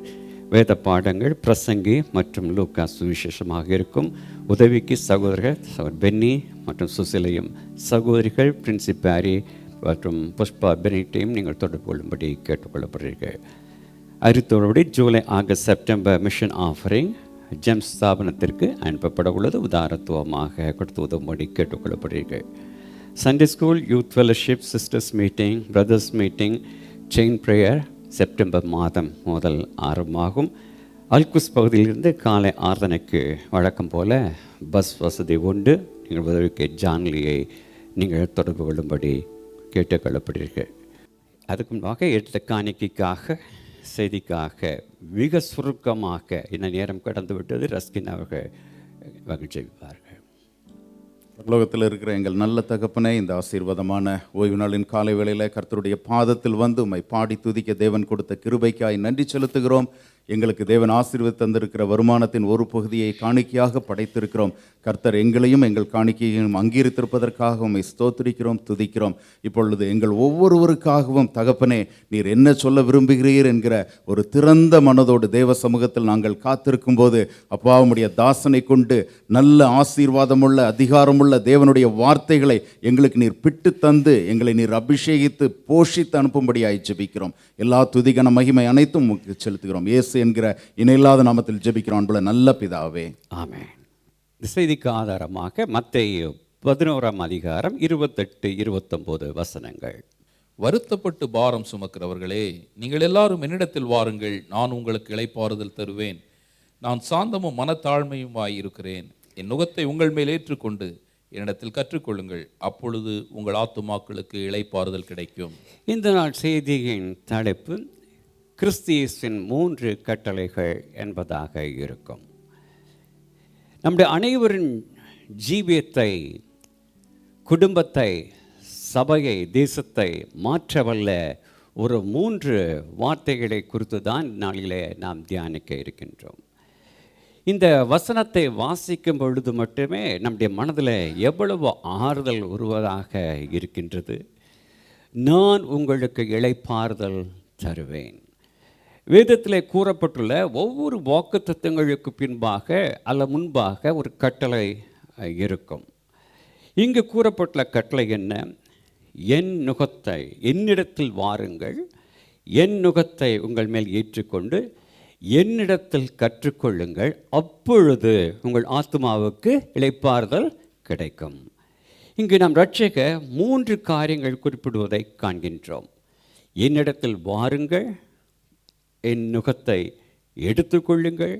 வேத பாடங்கள், பிரசங்கி மற்றும் லூக்கா சுவிசேஷமாக இருக்கும். உதவிக்கு சகோதரர்கள் பென்னி மற்றும் சுசிலையும், சகோதரிகள் பிரின்சிபாரி மற்றும் புஷ்பா பெனிட்டையும் நீங்கள் தொடர்பு கொள்ளும்படி கேட்டுக்கொள்ளப்படுகிறீர்கள். அறித்தோடுபடி July, August, September mission offering gems ஸ்தாபனத்திற்கு அனுப்பப்பட உள்ளது. உதாரத்துவமாக கொடுத்து உதவும்படி கேட்டுக்கொள்ளப்படுகிறீர்கள். Sunday school, youth fellowship, sisters meeting, brothers meeting, chain prayer September மாதம் முதல் ஆரம்பமாகும். அல்குஸ் பகுதியிலிருந்து காலை ஆராதனைக்கு வழக்கம் போல பஸ் வசதி உண்டு. நீங்கள் உதவிக்கு ஜான்லியை நீங்கள் தொடர்பு கொள்ளும்படி கேட்டுக்கொள்ளப்படுகிறீர்கள். அதுக்கு முன்பாக எடுத்த காணிக்கைக்காக, செய்திக்காக மிக சுருக்கமாக இந்த நேரம் கடந்து விட்டது. ரஸ்கின் அவர்கள் மகிழ்ச்சிப்பார்கள். பரலோகத்தில் இருக்கிற எங்கள் நல்ல தகப்பனே, இந்த ஆசீர்வாதமான ஓய்வு நாளின் காலை வேளையில் கர்த்தருடைய பாதத்தில் வந்து உம்மை பாடி துதிக்க தேவன் கொடுத்த கிருபைக்காய் நன்றி செலுத்துகிறோம். எங்களுக்கு தேவன் ஆசீர்வாதம் தந்திருக்கிற வருமானத்தின் ஒரு பகுதியை காணிக்கையாக படைத்திருக்கிறோம். கர்த்தர் எங்களையும் எங்கள் காணிக்கையையும் அங்கீகரித்திருப்பதற்காக உம்மை ஸ்தோத்திரிக்கிறோம், துதிக்கிறோம். இப்பொழுது எங்கள் ஒவ்வொருவருக்காகவும் தகப்பனே, நீர் என்ன சொல்ல விரும்புகிறீர் என்கிற ஒரு திறந்த மனதோடு தேவ சமூகத்தில் நாங்கள் காத்திருக்கும் போது, அப்பா உம்முடைய தாசனை கொண்டு நல்ல ஆசீர்வாதமுள்ள, அதிகாரமுள்ள தேவனுடைய வார்த்தைகளை எங்களுக்கு நீர் பிட்டு தந்து எங்களை நீர் அபிஷேகித்து போஷித்து அனுப்பும்படியாய் ஜெபிக்கிறோம். எல்லா துதிகன மகிமை அனைத்தும் உங்களுக்கு செலுத்துகிறோம். இயேசு என்கிற இணையில்லாத நாமத்தில் ஜெபிக்கிறோம் அன்புள்ள நல்ல பிதாவே, ஆமென். இந்த செய்திக்கு ஆதாரமாக மத்தேயு 11ஆம் அதிகாரம் 28-29 வசனங்கள். வருத்தப்பட்டு பாரம் சுமக்கிறவர்களே, நீங்கள் எல்லாரும் என்னிடத்தில் வாருங்கள், நான் உங்களுக்கு இளைப்பாறுதல் தருவேன். நான் சாந்தமும் மனத்தாழ்மையுமாய் இருக்கிறேன். என் நுகத்தை உங்கள் மேல் ஏற்றுக்கொண்டு என்னிடத்தில் கற்றுக்கொள்ளுங்கள், அப்பொழுது உங்கள் ஆத்துமாக்களுக்கு இளைப்பாறுதல் கிடைக்கும். இந்த நாள் செய்தியின் தலைப்பு கிறிஸ்து இயேசுவின் 3 கட்டளைகள் என்பதாக இருக்கும். நம்முடைய அனைவரின் ஜீவியத்தை, குடும்பத்தை, சபையை, தேசத்தை மாற்றவல்ல ஒரு 3 வார்த்தைகளை குறித்து தான் நாளிலே நாம் தியானிக்க இருக்கின்றோம். இந்த வசனத்தை வாசிக்கும் பொழுது மட்டுமே நம்முடைய மனதில் எவ்வளவு ஆறுதல் உருவதாக இருக்கின்றது. நான் உங்களுக்கு இளைப்பாறுதல் தருவேன். வேதத்தில் கூறப்பட்டுள்ள ஒவ்வொரு வாக்குத்தத்தங்களுக்கு பின்பாக அல்ல முன்பாக ஒரு கட்டளை இருக்கும். இங்கு கூறப்பட்டுள்ள கட்டளை என்ன? என் நுகத்தை, என்னிடத்தில் வாருங்கள், என் நுகத்தை உங்கள் மேல் ஏற்றுக்கொண்டு என்னிடத்தில் கற்றுக்கொள்ளுங்கள், அப்பொழுது உங்கள் ஆத்மாவுக்கு இளைப்பாறுதல் கிடைக்கும். இங்கு நாம் ரட்சக 3 காரியங்கள் குறிப்பிடுவதை காண்கின்றோம். என்னிடத்தில் வாருங்கள், என் நுகத்தை எடுத்துக்கொள்ளுங்கள்,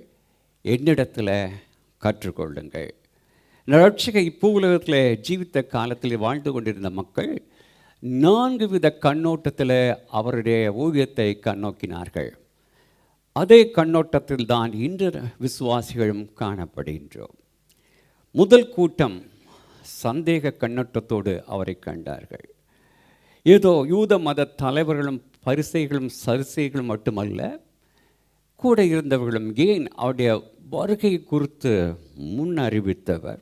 என்னிடத்தில் கற்றுக்கொள்ளுங்கள். ரட்சக இப்பூலகத்தில் ஜீவித்த காலத்தில் வாழ்ந்து கொண்டிருந்த மக்கள் 4 வித கண்ணோட்டத்தில் அவருடைய ஊழியத்தை கண்ணோக்கினார்கள். அதே கண்ணோட்டத்தில் தான் இன்று விசுவாசிகளும் காணப்படுகின்றோம். முதல் கூட்டம் சந்தேக கண்ணோட்டத்தோடு அவரை கண்டார்கள். ஏதோ யூத மத தலைவர்களும் பரிசேயர்களும் சரிசேயர்களும் மட்டுமல்ல, கூட இருந்தவர்களும் ஏன் அவருடைய வருகை குறித்து முன் அறிவித்தவர்.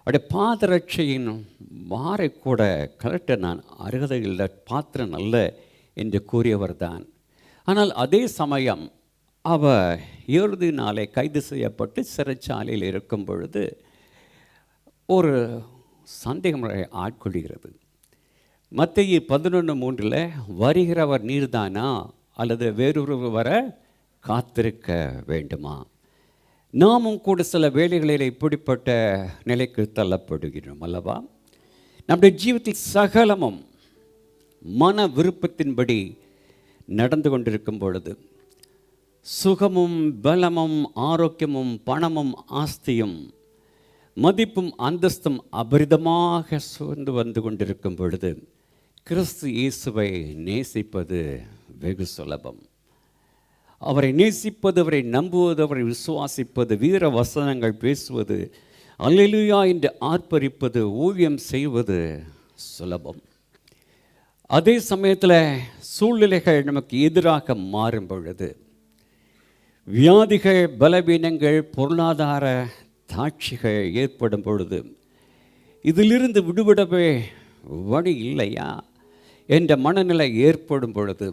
அவருடைய பாதரட்சையின் வாரை கூட கலட்ட நான் அருகதையில் பாத்திரம் அல்ல என்று கூறியவர் தான். ஆனால் அதே சமயம் அவர் ஏறுதினாலே கைது செய்யப்பட்டு சிறைச்சாலையில் இருக்கும் பொழுது ஒரு சந்தேகம் ஆட்கொள்கிறது. மத்தேயு 11:3 வருகிறவர் நீர்தானா அல்லது வேறொருவர் வர காத்திருக்க வேண்டுமா? நாமும் கூட சில வேளைகளில் இப்படிப்பட்ட நிலைக்கு தள்ளப்படுகிறோம் அல்லவா? நம்முடைய ஜீவிதத்தில் சகலமும் மன விருப்பத்தின்படி நடந்து கொண்டிருக்கும் பொழுது சுகமும் பலமும் ஆரோக்கியமும் பணமும் ஆஸ்தியும் மதிப்பும் அந்தஸ்தும் அபரிதமாக சூழ்ந்து வந்து கொண்டிருக்கும் பொழுது கிறிஸ்து இயேசுவை நேசிப்பது வெகு சுலபம். அவரை நேசிப்பது, அவரை நம்புவது, அவரை விசுவாசிப்பது, வீர வசனங்கள் பேசுவது, அல்லேலூயா என்று ஆர்ப்பரிப்பது, ஊழியம் செய்வது சுலபம். அதே சமயத்தில் சூழ்நிலைகள் நமக்கு எதிராக மாறும் பொழுது, வியாதிகள், பலவீனங்கள், பொருளாதார தாட்சிகள் ஏற்படும் பொழுது, இதிலிருந்து விடுபடவே வழி இல்லையா என்ற மனநிலை ஏற்படும் பொழுது,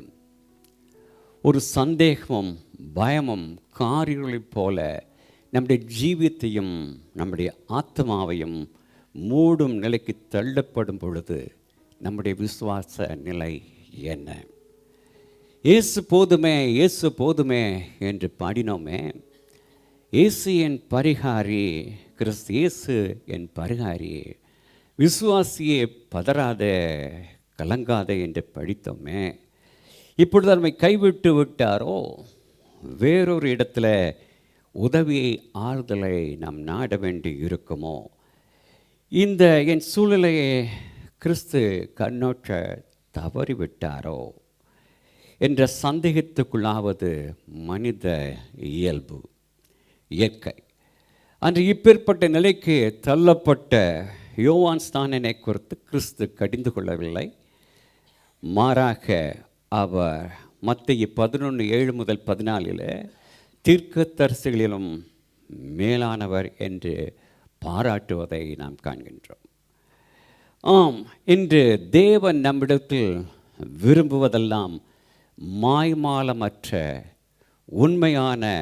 ஒரு சந்தேகமும் பயமும் காரியங்களைப் போல நம்முடைய ஜீவியத்தையும் நம்முடைய ஆத்மாவையும் மூடும் நிலைக்கு தள்ளப்படும் பொழுது நம்முடைய விசுவாச நிலை என்ன? இயேசு போதுமே, இயேசு போதுமே என்று பாடினோமே. இயேசு என் பரிகாரி, கிறிஸ்து இயேசு என் பரிகாரி, விசுவாசியே பதறாதே கலங்காதே என்று படித்தோமே. இப்பொழுது நம்மை கைவிட்டு விட்டாரோ? வேறொரு இடத்துல உதவியை, ஆறுதலை நாம் நாட வேண்டி இருக்குமோ? இந்த என் சூழ்நிலையை கிறிஸ்து கண்ணோட்ட தவறிவிட்டாரோ என்ற சந்தேகத்துக்குள்ளாவது மனித இயல்பு, இயற்கை. அன்று இப்பேற்பட்ட நிலைக்கு தள்ளப்பட்ட யோவான் ஸ்நானனை குறித்து கிறிஸ்து கடிந்து கொள்ளவில்லை. மாறாக அவர் மத்தேயு 11:7-14 தீர்க்கதரிசிகளிலும் மேலானவர் என்று பாராட்டுவதை நாம் காண்கின்றோம். ஆம், இன்று தேவன் நம்மிடத்தில் விரும்புவதெல்லாம் மாய்மாலமற்ற உண்மையான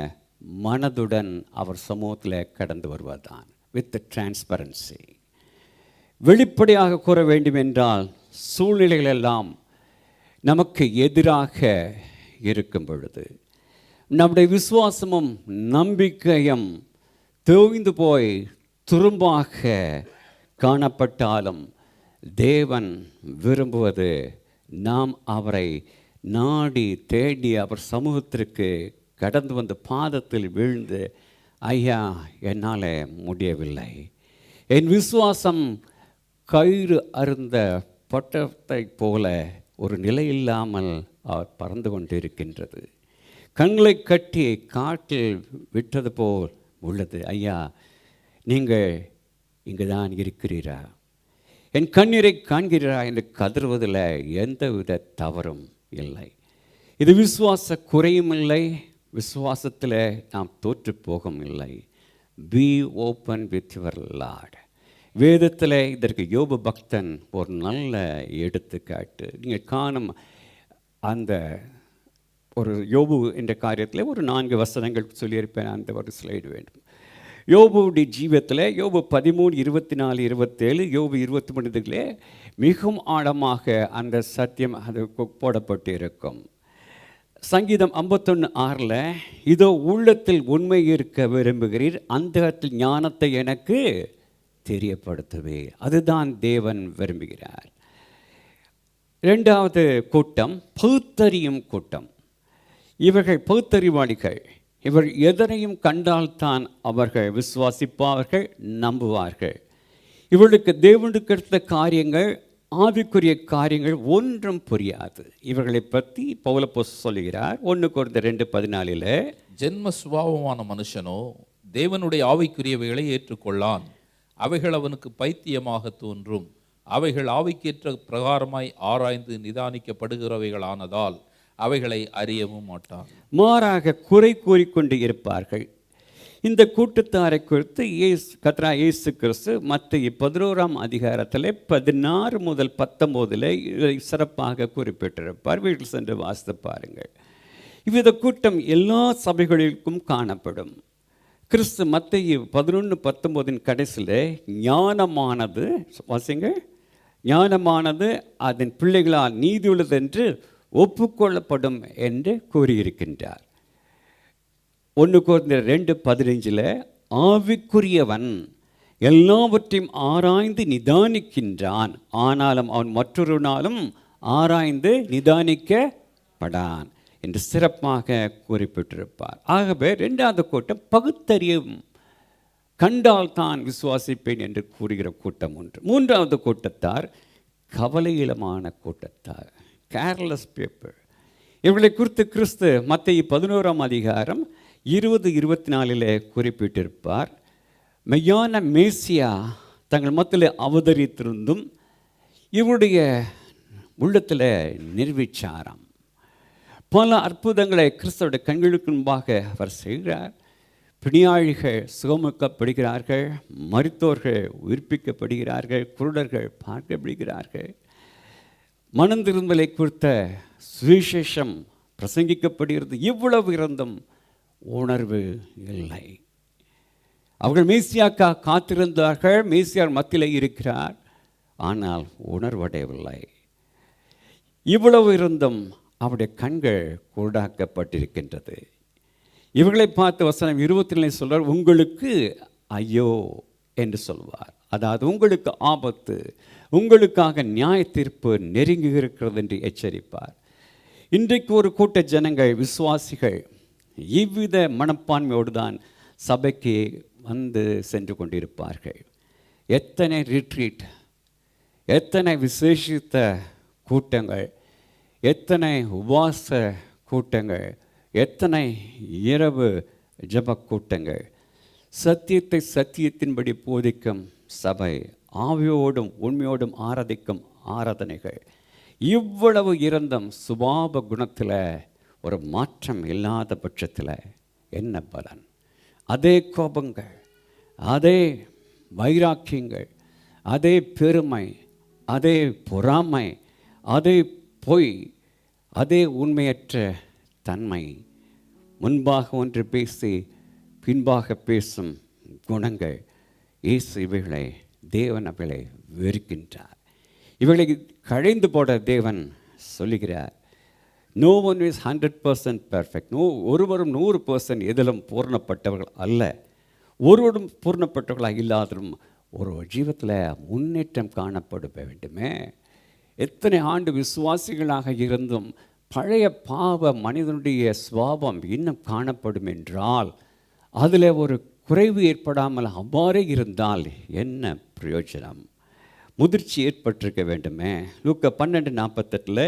மனதுடன் அவர் சமூகத்தில் கடந்து வருவதுதான், வித் டிரான்ஸ்பரன்சி. வெளிப்படையாக கூற வேண்டும் என்றால், சூழ்நிலைகளெல்லாம் நமக்கு எதிராக இருக்கும் பொழுது நம்முடைய விசுவாசமும் நம்பிக்கையும் தோய்ந்து போய் துரும்பாக காணப்பட்டாலும், தேவன் விரும்புவது நாம் அவரை நாடி தேடி அவர் சமூகத்திற்கு கடந்து வந்த பாதத்தில் வீழ்ந்து, ஐயா என்னால் முடியவில்லை, என் விசுவாசம் கயிறு அருந்த பட்டத்தை போல ஒரு நிலை இல்லாமல் அவர் பறந்து கொண்டிருக்கின்றது, கண்களை கட்டி காட்டில் விட்டது போல் உள்ளது, ஐயா நீங்கள் இங்கு தான் இருக்கிறீரா, என் கண்ணீரை காண்கிறா என்று கதறுவதில் எந்தவித தவறும் இல்லை. இது விசுவாச குறையும் இல்லை, விசுவாசத்தில் நாம் தோற்று போகும் இல்லை. Be open with your Lord. வேதத்தில் இதற்கு யோபு பக்தன் ஒரு நல்ல எடுத்துக்காட்டு. நீங்கள் காணும் அந்த ஒரு யோபு என்ற காரியத்தில் ஒரு 4 வசனங்கள் சொல்லியிருப்பேன், அந்த ஒரு ஸ்லைடு வேண்டும். யோபுடைய ஜீவத்தில் யோபு 13, 24, 27, யோபு 23 மிகவும் ஆழமாக அந்த சத்தியம் அது போடப்பட்டு இருக்கும். சங்கீதம் 51:6 இதோ உள்ளத்தில் உண்மை இருக்க விரும்புகிறீர், அந்த இடத்தில் ஞானத்தை எனக்கு தெரியப்படுத்துவே. அதுதான் தேவன் விரும்புகிறார். 2வது கூட்டம் பகுத்தறியும் கூட்டம். இவர்கள் பகுத்தறிவாளிகள். இவர் எதனையும் கண்டால்தான் அவர்கள் விசுவாசிப்பார்கள், நம்புவார்கள். இவர்களுக்கு தேவனுக்கு எடுத்த காரியங்கள், ஆவிக்குரிய காரியங்கள் ஒன்றும் புரியாது. இவர்களை பற்றி பவுலப்போஸ்தலன் சொல்லுகிறார் 1 கொரிந்தியர் 2:14 ஜென்ம சுபாவமான மனுஷனோ தேவனுடைய ஆவிக்குரியவைகளை ஏற்றுக்கொள்ளான், அவைகள் அவனுக்கு பைத்தியமாக தோன்றும், அவைகள் ஆவிக்கேற்ற பிரகாரமாய் ஆராய்ந்து நிதானிக்கப்படுகிறவைகளானதால் அவைகளை அறியவும் மாட்டான். மாறாக குறை கூறிக்கொண்டு இருப்பார்கள். இந்த கூட்டத்தாரை குறித்து கர்த்தராகிய இயேசு கிறிஸ்து மத்தேயு 11 16 முதல் 19 சிறப்பாக குறிப்பிட்டிருப்பார். வீட்டில் சென்று வாசித்து பாருங்கள். இவ்வித கூட்டம் எல்லா சபைகளிலும் காணப்படும். கிறிஸ்து மத்தேயு 11:19 கடைசியில் ஞானமானது வாசிங்க, ஞானமானது அதன் பிள்ளைகளால் நீதியுள்ளது என்று ஒப்புக்கொள்ளப்படும் என்று கூறியிருக்கின்றார். 1 கொரிந்தியர் 2:15 ஆவிக்குரியவன் எல்லாவற்றையும் ஆராய்ந்து நிதானிக்கின்றான், ஆனாலும் அவன் மற்றொரு நாளும் ஆராய்ந்து நிதானிக்கப்படான் என்று சிறப்பாக குறிப்பிட்டிருப்பார். ஆகவே 2வது கூட்டம் பகுத்தறியும், கண்டால் தான் விசுவாசிப்பேன் என்று கூறுகிற கூட்டம் ஒன்று. 3வது கூட்டத்தார் கவலையிலமான கூட்டத்தார், கேர்லெஸ் பீப்பிள். இவர்களை குறித்து கிறிஸ்து மத்தேயு 11 20-24 குறிப்பிட்டிருப்பார். மெய்யான மேசியா தங்கள் மத்தியில் அவதரித்திருந்தும் இவருடைய உள்ளத்தில் நிர்விச்சாரம். பல அற்புதங்களை கிறிஸ்துவோட கண்களுக்கு முன்பாக அவர் செய்கிறார். பிணியாளிகள் சுகமாக்கப்படுகிறார்கள், மரித்தோர்கள் உயிர்ப்பிக்கப்படுகிறார்கள், குருடர்கள் பார்க்கப்படுகிறார்கள். மனந்திரும்பலை குறித்த சுவிசேஷம் பிரசங்கிக்கப்படுகிறது. இவ்வளவு இருந்தும் உணர்வு இல்லை. அவர்கள் மேசியாக்கா காத்திருந்தார்கள், மேசியார் மத்தியில் இருக்கிறார், ஆனால் உணர்வடையவில்லை. இவ்வளவு இருந்தும் அவருடைய கண்கள் குருடாக்கப்பட்டிருக்கின்றது. இவர்களை பார்த்து வசனம் 24 சொல்றார், உங்களுக்கு ஐயோ என்று சொல்வார். அதாவது உங்களுக்கு ஆபத்து, உங்களுக்காக நியாய தீர்ப்பு நெருங்கி இருக்கிறது என்று எச்சரிப்பார். இன்றைக்கு ஒரு கூட்ட ஜனங்கள், விசுவாசிகள் இவ்வித மனப்பான்மையோடு தான் சபைக்கு வந்து சென்று கொண்டிருப்பார்கள். எத்தனை ரிட்ரீட், எத்தனை விசேஷித்த கூட்டங்கள், எத்தனை உபவாச கூட்டங்கள், எத்தனை இரவு ஜப கூட்டங்கள். சத்தியத்தை சத்தியத்தின்படி போதிக்கும் சபை, ஆவியோடும் உண்மையோடும் ஆராதிக்கும் ஆராதனைகள். இவ்வளவு இருந்தும் சுபாவ குணத்தில் ஒரு மாற்றம் இல்லாத பட்சத்தில் என்ன பலன்? அதே கோபங்கள், அதே வைராக்கியங்கள், அதே பெருமை, அதே பொறாமை, அதே பொய், அதே உண்மையற்ற தன்மை, முன்பாக ஒன்று பேசி பின்பாக பேசும் குணங்கள். இயேசு இவைகளை, தேவன் அவைகளை வெறுக்கின்றார். இவைகளை கழிந்து போட தேவன் சொல்லுகிறார். No one is 100% perfect. ஒருவரும் 100% எதிலும் பூர்ணப்பட்டவர்கள் அல்ல. ஒருவரும் பூர்ணப்பட்டவர்களாக இல்லாததும் ஒரு ஜீவத்தில் முன்னேற்றம் காணப்பட வேண்டுமே. எத்தனை ஆண்டு விசுவாசிகளாக இருந்தும் பழைய பாவ மனிதனுடைய சுவாபம் இன்னும் காணப்படும் என்றால் அதில் ஒரு குறைவு ஏற்படாமல் அவ்வாறே இருந்தால் என்ன பிரயோஜனம்? முதிர்ச்சி ஏற்பட்டிருக்க வேண்டுமே. லூக்கா 12:48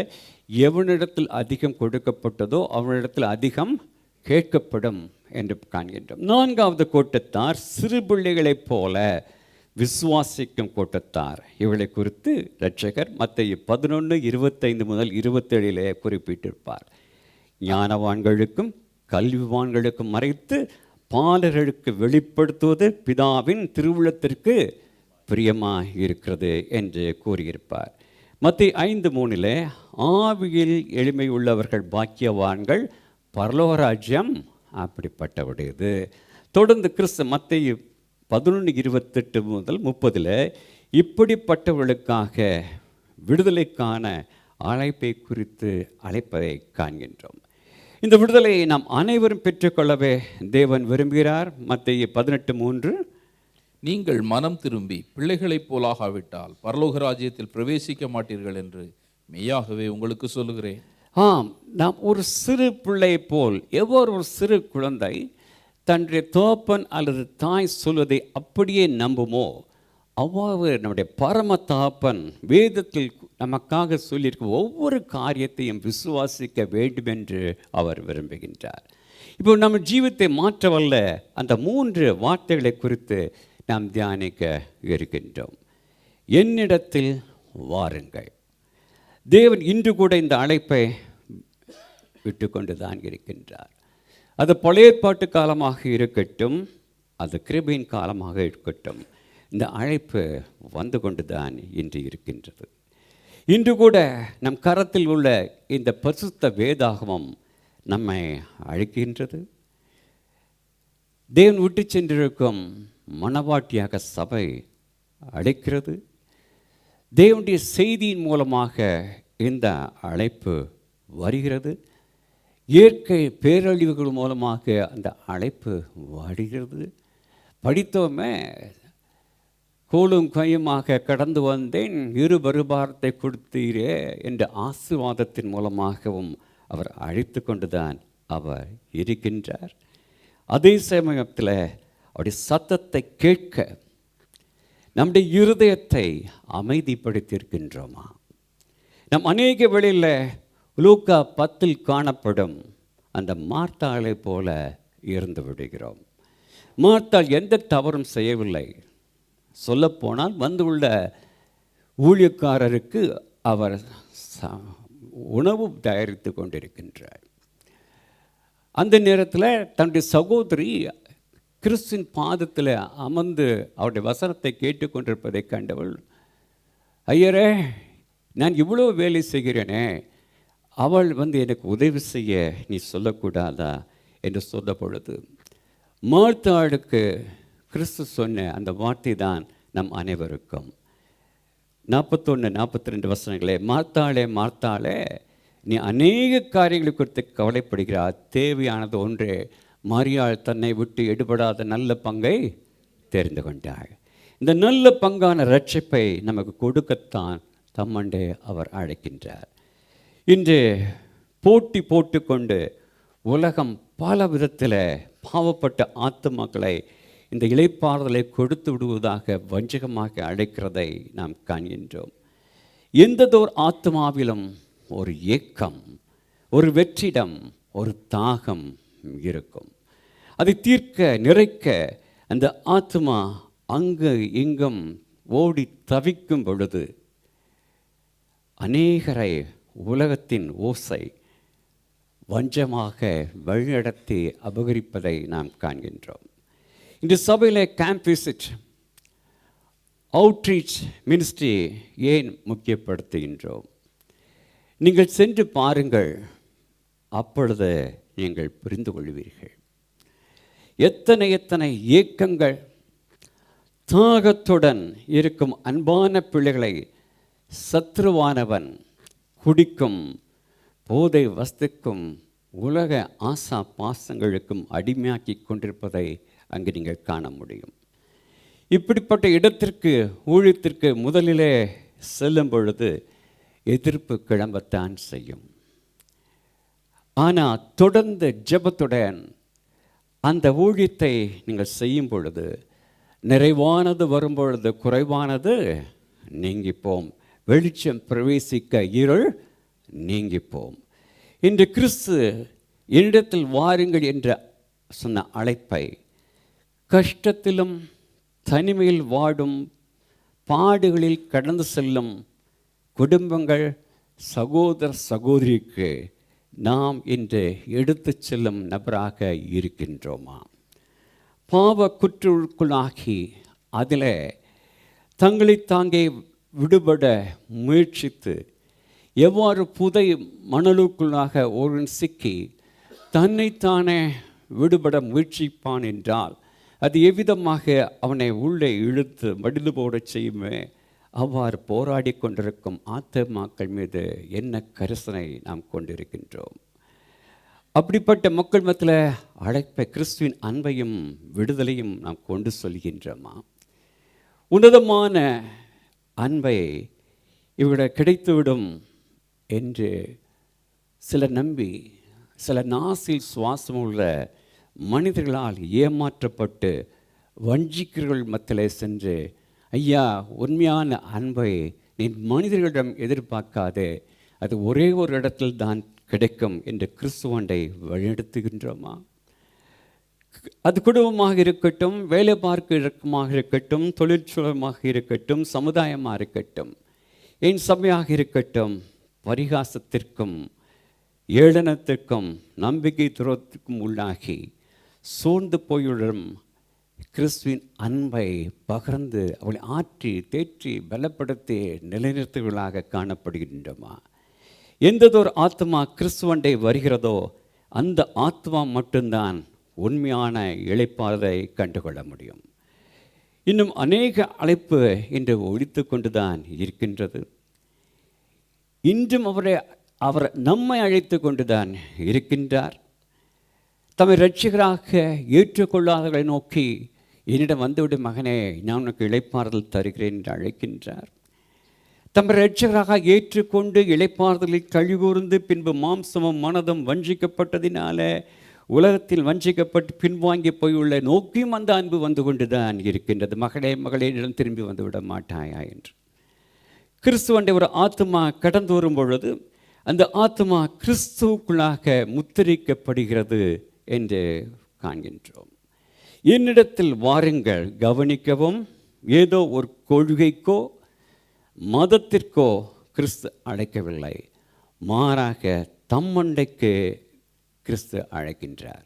எவனிடத்தில் அதிகம் கொடுக்கப்பட்டதோ அவனிடத்தில் அதிகம் கேட்கப்படும் என்று காண்கின்றோம். 4வது கூட்டத்தார் சிறு பிள்ளைகளைப் போல விசுவாசிக்கும் கூட்டத்தார். இவளை குறித்து இரட்சகர் மத்தேயு 11:25 முதல் 27 குறிப்பிட்டிருப்பார். ஞானவான்களுக்கும் கல்விவான்களுக்கும் மறைத்து பாலர்களுக்கு வெளிப்படுத்துவது பிதாவின் திருவுள்ளத்திற்கு பிரியமாக இருக்கிறது என்று கூறியிருப்பார். மத்தேயு 5:3 ஆவியில் எளிமை உள்ளவர்கள் பாக்கியவான்கள், பரலோகராஜ்யம் அப்படிப்பட்டவுடையது. தொடர்ந்து கிறிஸ்து மத்தேயு 11:28 முதல் 30 இப்படிப்பட்டவர்களுக்காக விடுதலைக்கான அழைப்பை குறித்து அழைப்பதை காண்கின்றோம். இந்த விடுதலையை நாம் அனைவரும் பெற்றுக்கொள்ளவே தேவன் விரும்புகிறார். மத்தேயு 18:3 நீங்கள் மனம் திரும்பி பிள்ளைகளைப் போலாகாவிட்டால் பரலோக ராஜ்யத்தில் பிரவேசிக்க மாட்டீர்கள் என்று மெய்யாகவே உங்களுக்கு சொல்லுகிறேன். ஆம், நாம் ஒரு சிறு பிள்ளை போல், எவ்வாறு ஒரு சிறு குழந்தை தன்னுடைய தோப்பன் அல்லது தாய் சொல்வதை அப்படியே நம்புமோ அவ்வாறு நம்முடைய பரம தாப்பன் வேதத்தில் நமக்காக சொல்லியிருக்க ஒவ்வொரு காரியத்தையும் விசுவாசிக்க வேண்டும் என்று அவர் விரும்புகின்றார். இப்போ நம்ம ஜீவத்தை மாற்றவல்ல அந்த 3 வார்த்தைகளை குறித்து நாம் தியானிக்க இருக்கின்றோம். என்னிடத்தில் வாருங்கள். தேவன் இன்று கூட இந்த அழைப்பை விட்டு கொண்டு தான் இருக்கின்றார். அது பழைய ஏற்பாட்டு காலமாக இருக்கட்டும், அது கிருபையின் காலமாக இருக்கட்டும், இந்த அழைப்பு வந்து கொண்டு தான் இன்று இருக்கின்றது. இன்று கூட நம் கரத்தில் உள்ள இந்த பரிசுத்த வேதாகமம் நம்மை அழைக்கின்றது. தேவன் விட்டு சென்றிருக்கும் மனவாட்டியாக சபை அழைக்கிறது. தேவனுடைய செய்தியின் மூலமாக இந்த அழைப்பு வருகிறது. இயற்கை பேரழிவுகள் மூலமாக அந்த அழைப்பு வருகிறது. படித்தோமே, கோலும் கையுமாக கடந்து வந்தேன், இரு வருபாரத்தை கொடுத்தீரே என்ற ஆசீர்வாதத்தின் மூலமாகவும் அவர் அழைத்து கொண்டுதான் அவர் இருக்கின்றார். அதே சமயத்தில் அவருடைய சத்தத்தை கேட்க நம்முடைய இருதயத்தை அமைதிப்படுத்தியிருக்கின்றோமா? நம் அநேக வேளையில் லூக்கா 10 காணப்படும் அந்த மார்த்தாளை போல இருந்து விடுகிறோம். மார்த்தாள் எந்த தவறும் செய்யவில்லை. சொல்லப்போனால் வந்துள்ள ஊழியக்காரருக்கு அவர் உணவு தயாரித்து கொண்டிருக்கின்றார். அந்த நேரத்தில் தன்னுடைய சகோதரி கிறிஸ்துவின் பாதத்தில் அமர்ந்து அவருடைய வசனத்தை கேட்டுக்கொண்டிருப்பதை கண்டவள், ஐயரே, நான் இவ்வளோ வேலை செய்கிறேனே, அவள் எனக்கு உதவி செய்ய நீ சொல்லக்கூடாதா என்று சொன்ன பொழுது, மார்த்தாளுக்கு கிறிஸ்து சொன்ன அந்த வார்த்தை தான் நம் அனைவருக்கும். 41, 42 வசனங்களே, மார்த்தாளே மார்த்தாளே, நீ அநேக காரியங்களை குறித்து கவலைப்படுகிறார், தேவையானது ஒன்றே, மரியாள் தன்னை விட்டு எடுபடாத நல்ல பங்கை தெரிந்து கொண்டாள். இந்த நல்ல பங்கான ரட்சிப்பை நமக்கு கொடுக்கத்தான் தம்மண்டே அவர் அழைக்கின்றார். இன்று போட்டி போட்டுக்கொண்டு உலகம் பல விதத்தில் பாவப்பட்ட ஆத்துமாக்களை இந்த இளைப்பாறுதலை கொடுத்து விடுவதாக வஞ்சகமாக அழைக்கிறதை நாம் காண்கின்றோம். எந்ததோர் ஆத்மாவிலும் ஒரு ஏக்கம், ஒரு வெற்றிடம், ஒரு தாகம் இருக்கும். அதை தீர்க்க நிறைக்க அந்த ஆத்மா அங்கு இங்கும் ஓடி தவிக்கும் பொழுது அநேகரை உலகத்தின் ஓசை வஞ்சமாக வழிநடத்தி அபகரிப்பதை நாம் காண்கின்றோம். இந்த சபையில் கேம்ப் விசிட், அவுட்ரீச் மினிஸ்ட்ரி ஏன் முக்கியப்படுத்துகின்றோம்? நீங்கள் சென்று பாருங்கள், அப்பொழுது நீங்கள் புரிந்து கொள்வீர்கள். எத்தனை எத்தனை ஏக்கங்கள் தாகத்துடன் இருக்கும் அன்பான பிள்ளைகளை சத்ருவானவன் குடிக்கும் போதை வஸ்துக்கும் உலக ஆசா பாசங்களுக்கும் அடிமையாக்கி கொண்டிருப்பதை அங்கு நீங்கள் காண முடியும். இப்படிப்பட்ட இடத்திற்கு, ஊழியத்திற்கு முதலிலே செல்லும் பொழுது எதிர்ப்பு கிளம்பத்தான் செய்யும். ஆனால் தொடர்ந்து ஜெபத்துடன் அந்த ஊழியத்தை நீங்கள் செய்யும் பொழுது, நிறைவானது வரும்பொழுது குறைவானது நீங்கிப்போம், வெளிச்சம் பிரவேசிக்க இருள் நீங்கிப்போம். இன்று கிறிஸ்து என்னிடத்தில் வாருங்கள் என்ற சொன்ன அழைப்பை கஷ்டத்திலும் தனிமையில் வாடும், பாடுகளில் கடந்து செல்லும் குடும்பங்கள், சகோதர சகோதரிக்கு நாம் இன்று எடுத்து செல்லும் நபராக இருக்கின்றோமா? பாவ குற்றுக்குள்ளாகி அதில் தங்களை தாங்கே விடுபட முயற்சித்து எவ்வாறு புதை மணலுக்குள்ளாக ஒருவன் சிக்கி தன்னைத்தானே விடுபட முயற்சிப்பான் என்றால் அது எவ்விதமாக அவனை உள்ளே இழுத்து மடிந்து போடச் செய்யுமே. அவ்வாறு போராடி கொண்டிருக்கும் ஆத்மாக்கள் மீது என்ன கரிசனை நாம் கொண்டிருக்கின்றோம்? அப்படிப்பட்ட மக்கள் மத்தியில் அழைப்பை, கிறிஸ்துவின் அன்பையும் விடுதலையும் நாம் கொண்டு சொல்கின்றோமா? உன்னதமான அன்பை இவரிட கிடைத்துவிடும் என்று சிலர் நம்பி, சில நாசில் சுவாசமுள்ள மனிதர்களால் ஏமாற்றப்பட்டு வஞ்சிக்கிறவர்கள் மத்தியிலே சென்று, ஐயா, உண்மையான அன்பை நீ மனிதர்களிடம் எதிர்பார்க்காதே, அது ஒரே ஒரு இடத்தில் தான் கிடைக்கும் என்று கிறிஸ்துவண்டை வழிநடத்துகின்றோமா? அது குடும்பமாக இருக்கட்டும், வேலை பார்க்க இடமாக இருக்கட்டும், தொழிற்சூழமாக இருக்கட்டும், சமுதாயமாக இருக்கட்டும், என் சபையாக இருக்கட்டும், பரிகாசத்திற்கும் ஏளனத்திற்கும் நம்பிக்கை துரோகத்திற்கும் உள்ளாகி சோர்ந்து போயுடன் கிறிஸ்துவின் அன்பை பகிர்ந்து அவளை ஆற்றி தேற்றி பலப்படுத்தி நிலைநிறுத்துவர்களாக காணப்படுகின்றோமா? எந்ததொரு ஆத்மா கிறிஸ்துவண்டை வருகிறதோ அந்த ஆத்மா மட்டும்தான் உண்மையான இளைப்பாறுதலை கண்டுகொள்ள முடியும். இன்னும் அநேக அழைப்பு இன்று ஒழித்து கொண்டுதான் இருக்கின்றது. இன்றும் அவர் நம்மை அழைத்து கொண்டுதான் இருக்கின்றார். தம்மை இரட்சகராக ஏற்றுக்கொள்ளாதவர்களை நோக்கி, என்னிடம் வந்துவிடும் மகனே, நான் உனக்கு இளைப்பாறுதல் தருகிறேன் என்று அழைக்கின்றார். தம்மை இரட்சகராக ஏற்றுக்கொண்டு இளைப்பாறுதலில் கழிகூர்ந்து பின்பு மாம்சமும் மனதும் வஞ்சிக்கப்பட்டதினால உலகத்தில் வஞ்சிக்கப்பட்டு பின்வாங்கி போயுள்ள நோக்கியும் அந்த அன்பு வந்து கொண்டுதான் இருக்கின்றது. மகளே மகளே, என்னிடம் திரும்பி வந்து விட மாட்டாயா என்று கிறிஸ்துவண்டை ஒரு ஆத்மா கடந்து வரும் பொழுது அந்த ஆத்மா கிறிஸ்துவுக்குள்ளாக முத்திரிக்கப்படுகிறது என்று காண்கின்றோம். என்னிடத்தில் வாருங்கள். கவனிக்கவும், ஏதோ ஒரு கொள்கைக்கோ மதத்திற்கோ கிறிஸ்து அழைக்கவில்லை, மாறாக தம்மண்டைக்கு கிறிஸ்து அழைக்கின்றார்.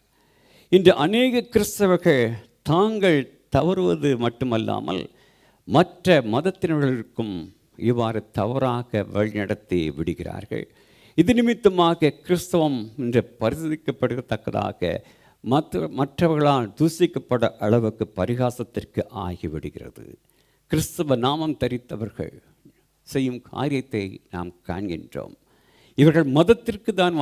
இன்று அநேக கிறிஸ்தவர்கள் தாங்கள் தவறுவது மட்டுமல்லாமல் மற்ற மதத்தினர்களுக்கும் இவ்வாறு தவறாக வழிநடத்தி விடுகிறார்கள். இது நிமித்தமாக கிறிஸ்தவம் என்று பரிசோதிக்கப்படுவதற்கதாக மற்றவர்களால் தூசிக்கப்பட அளவுக்கு பரிகாசத்திற்கு ஆகிவிடுகிறது. கிறிஸ்தவ நாமம் தரித்தவர்கள் செய்யும் காரியத்தை நாம் காண்கின்றோம். இவர்கள் மதத்திற்கு தான்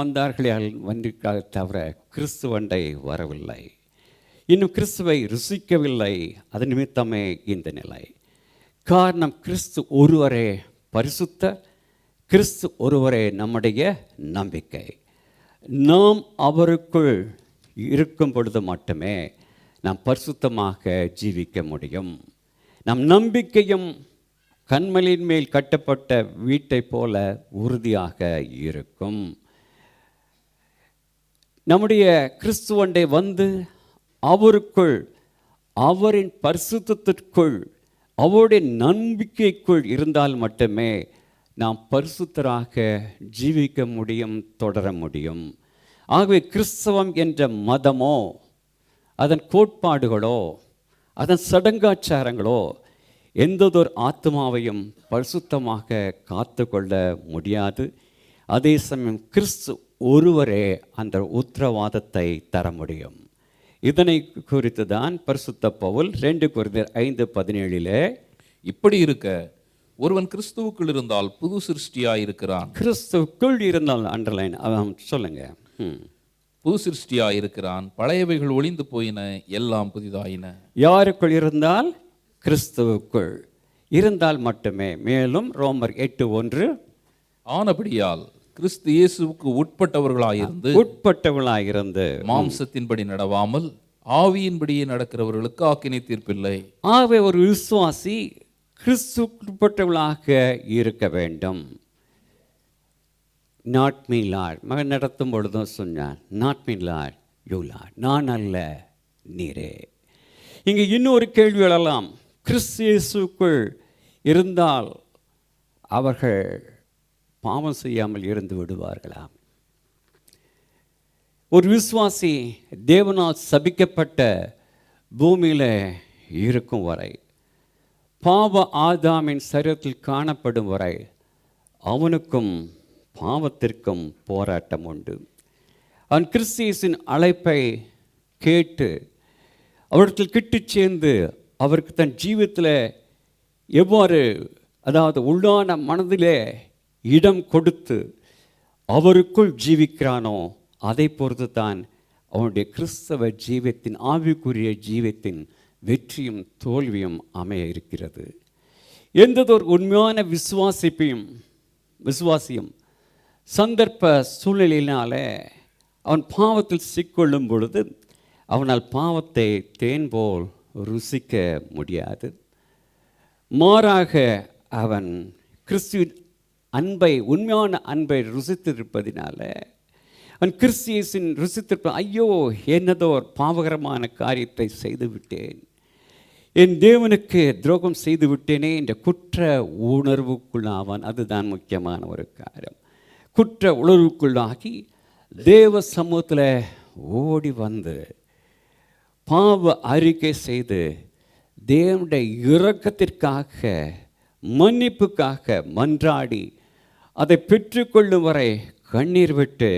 வந்திருக்காக தவிர கிறிஸ்துவண்டை வரவில்லை, இன்னும் கிறிஸ்துவை ருசிக்கவில்லை. அது நிமித்தமே இந்த நிலை. காரணம், கிறிஸ்து ஒருவரே பரிசுத்தர், கிறிஸ்து ஒருவரே நம்முடைய நம்பிக்கை. நாம் அவருக்குள் இருக்கும் பொழுது மட்டுமே நாம் பரிசுத்தமாக ஜீவிக்க முடியும். நம் நம்பிக்கையும் கண்மலையின் மேல் கட்டப்பட்ட வீட்டை போல உறுதியாக இருக்கும். நம்முடைய கிறிஸ்துவண்டை வந்து அவருக்குள், அவரின் பரிசுத்தத்திற்குள், அவருடைய நம்பிக்கைக்குள் இருந்தால் மட்டுமே நாம் பரிசுத்தராக ஜீவிக்க முடியும், தொடர முடியும். ஆகவே கிறிஸ்தவம் என்ற மதமோ அதன் கோட்பாடுகளோ அதன் சடங்காச்சாரங்களோ எந்ததொரு ஆத்மாவையும் பரிசுத்தமாக காத்து கொள்ள முடியாது. அதே சமயம் கிறிஸ்து ஒருவரே அந்த உத்தரவாதத்தை தர முடியும். இதனை குறித்து தான் பரிசுத்த பவுல் 2 கொரிந்தியர் 5:17 இப்படி இருக்க ஒருவன் கிறிஸ்துவுக்குள் இருந்தால் புது சிருஷ்டியாயிருக்கிறான். கிறிஸ்துவுக்குள் இருந்தால் அண்டர்லைன் சொல்லுங்க. புது சிருஷ்டியாயிருக்கிறான், பழையவைகள் ஒளிந்து போயின, எல்லாம் புதிதாயின. யாருக்குள் இருந்தால்? கிறிஸ்துவுக்குள் இருந்தால் மட்டுமே. மேலும் ரோமர் 8:1 ஆனபடியால் கிறிஸ்து இயேசுவுக்கு உட்பட்டவர்களாயிருந்து மாம்சத்தின்படி நடவாமல் ஆவியின்படியே நடக்கிறவர்களுக்கு ஆக்கினை தீர்ப்பில்லை. ஆகவே ஒரு விசுவாசி கிறிஸ்துவுக்குட்பட்டவர்களாக இருக்க வேண்டும். நாட் மீ லார்ட், மகன் நடத்தும் பொழுதும் சொன்னார், not me Lord you Lord, நான் அல்ல நீரே. இங்கே இன்னொரு கேள்வி எழலாம், கிறிஸ்து இயேசுக்குள் இருந்தால் அவர்கள் பாவம் செய்யாமல் இருந்து விடுவார்களா? ஒரு விசுவாசி தேவனால் சபிக்கப்பட்ட பூமியில் இருக்கும் வரை, பாவ ஆதாமின் சரீரத்தில் காணப்படும் வரை அவனுக்கும் பாவத்திற்கும் போராட்டம் உண்டு. அவன் கிறிஸ்தியஸின் அழைப்பை கேட்டு அவர்கள் கிட்டு சேர்ந்து அவருக்கு தன் ஜீவித்தில் எவ்வாறு, அதாவது உள்ளான மனதிலே இடம் கொடுத்து அவருக்குள் ஜீவிக்கிறானோ அதை பொறுத்து தான் அவனுடைய கிறிஸ்தவ ஜீவத்தின், ஆவிக்குரிய ஜீவத்தின் வெற்றியும் தோல்வியும் அமைய இருக்கிறது. எந்ததொரு உண்மையான விசுவாசியும் சந்தர்ப்ப சூழ்நிலையினால அவன் பாவத்தில் சிக்கொள்ளும் பொழுது அவனால் பாவத்தை தேன் போல் ருசிக்க முடியாது. மாறாக அவன் கிறிஸ்துவின் அன்பை, உண்மையான அன்பை ருசித்திருப்பதினால அவன் கிறிஸ்தியஸின் ருசித்திருப்ப, ஐயோ என்னதோ ஒரு பாவகரமான காரியத்தை செய்துவிட்டேன், என் தேவனுக்கு துரோகம் செய்து விட்டேனே என்ற குற்ற உணர்வுக்குள்ளாவான். அதுதான் முக்கியமான ஒரு காரியம். குற்ற உணர்வுக்குள்ளாகி தேவ சமூகத்தில் ஓடி வந்து பாவ அறிக்கை செய்து தேவனுடைய இரக்கத்திற்காக, மன்னிப்புக்காக மன்றாடி அதை பெற்றுக்கொள்ளும் வரை கண்ணீர் விட்டு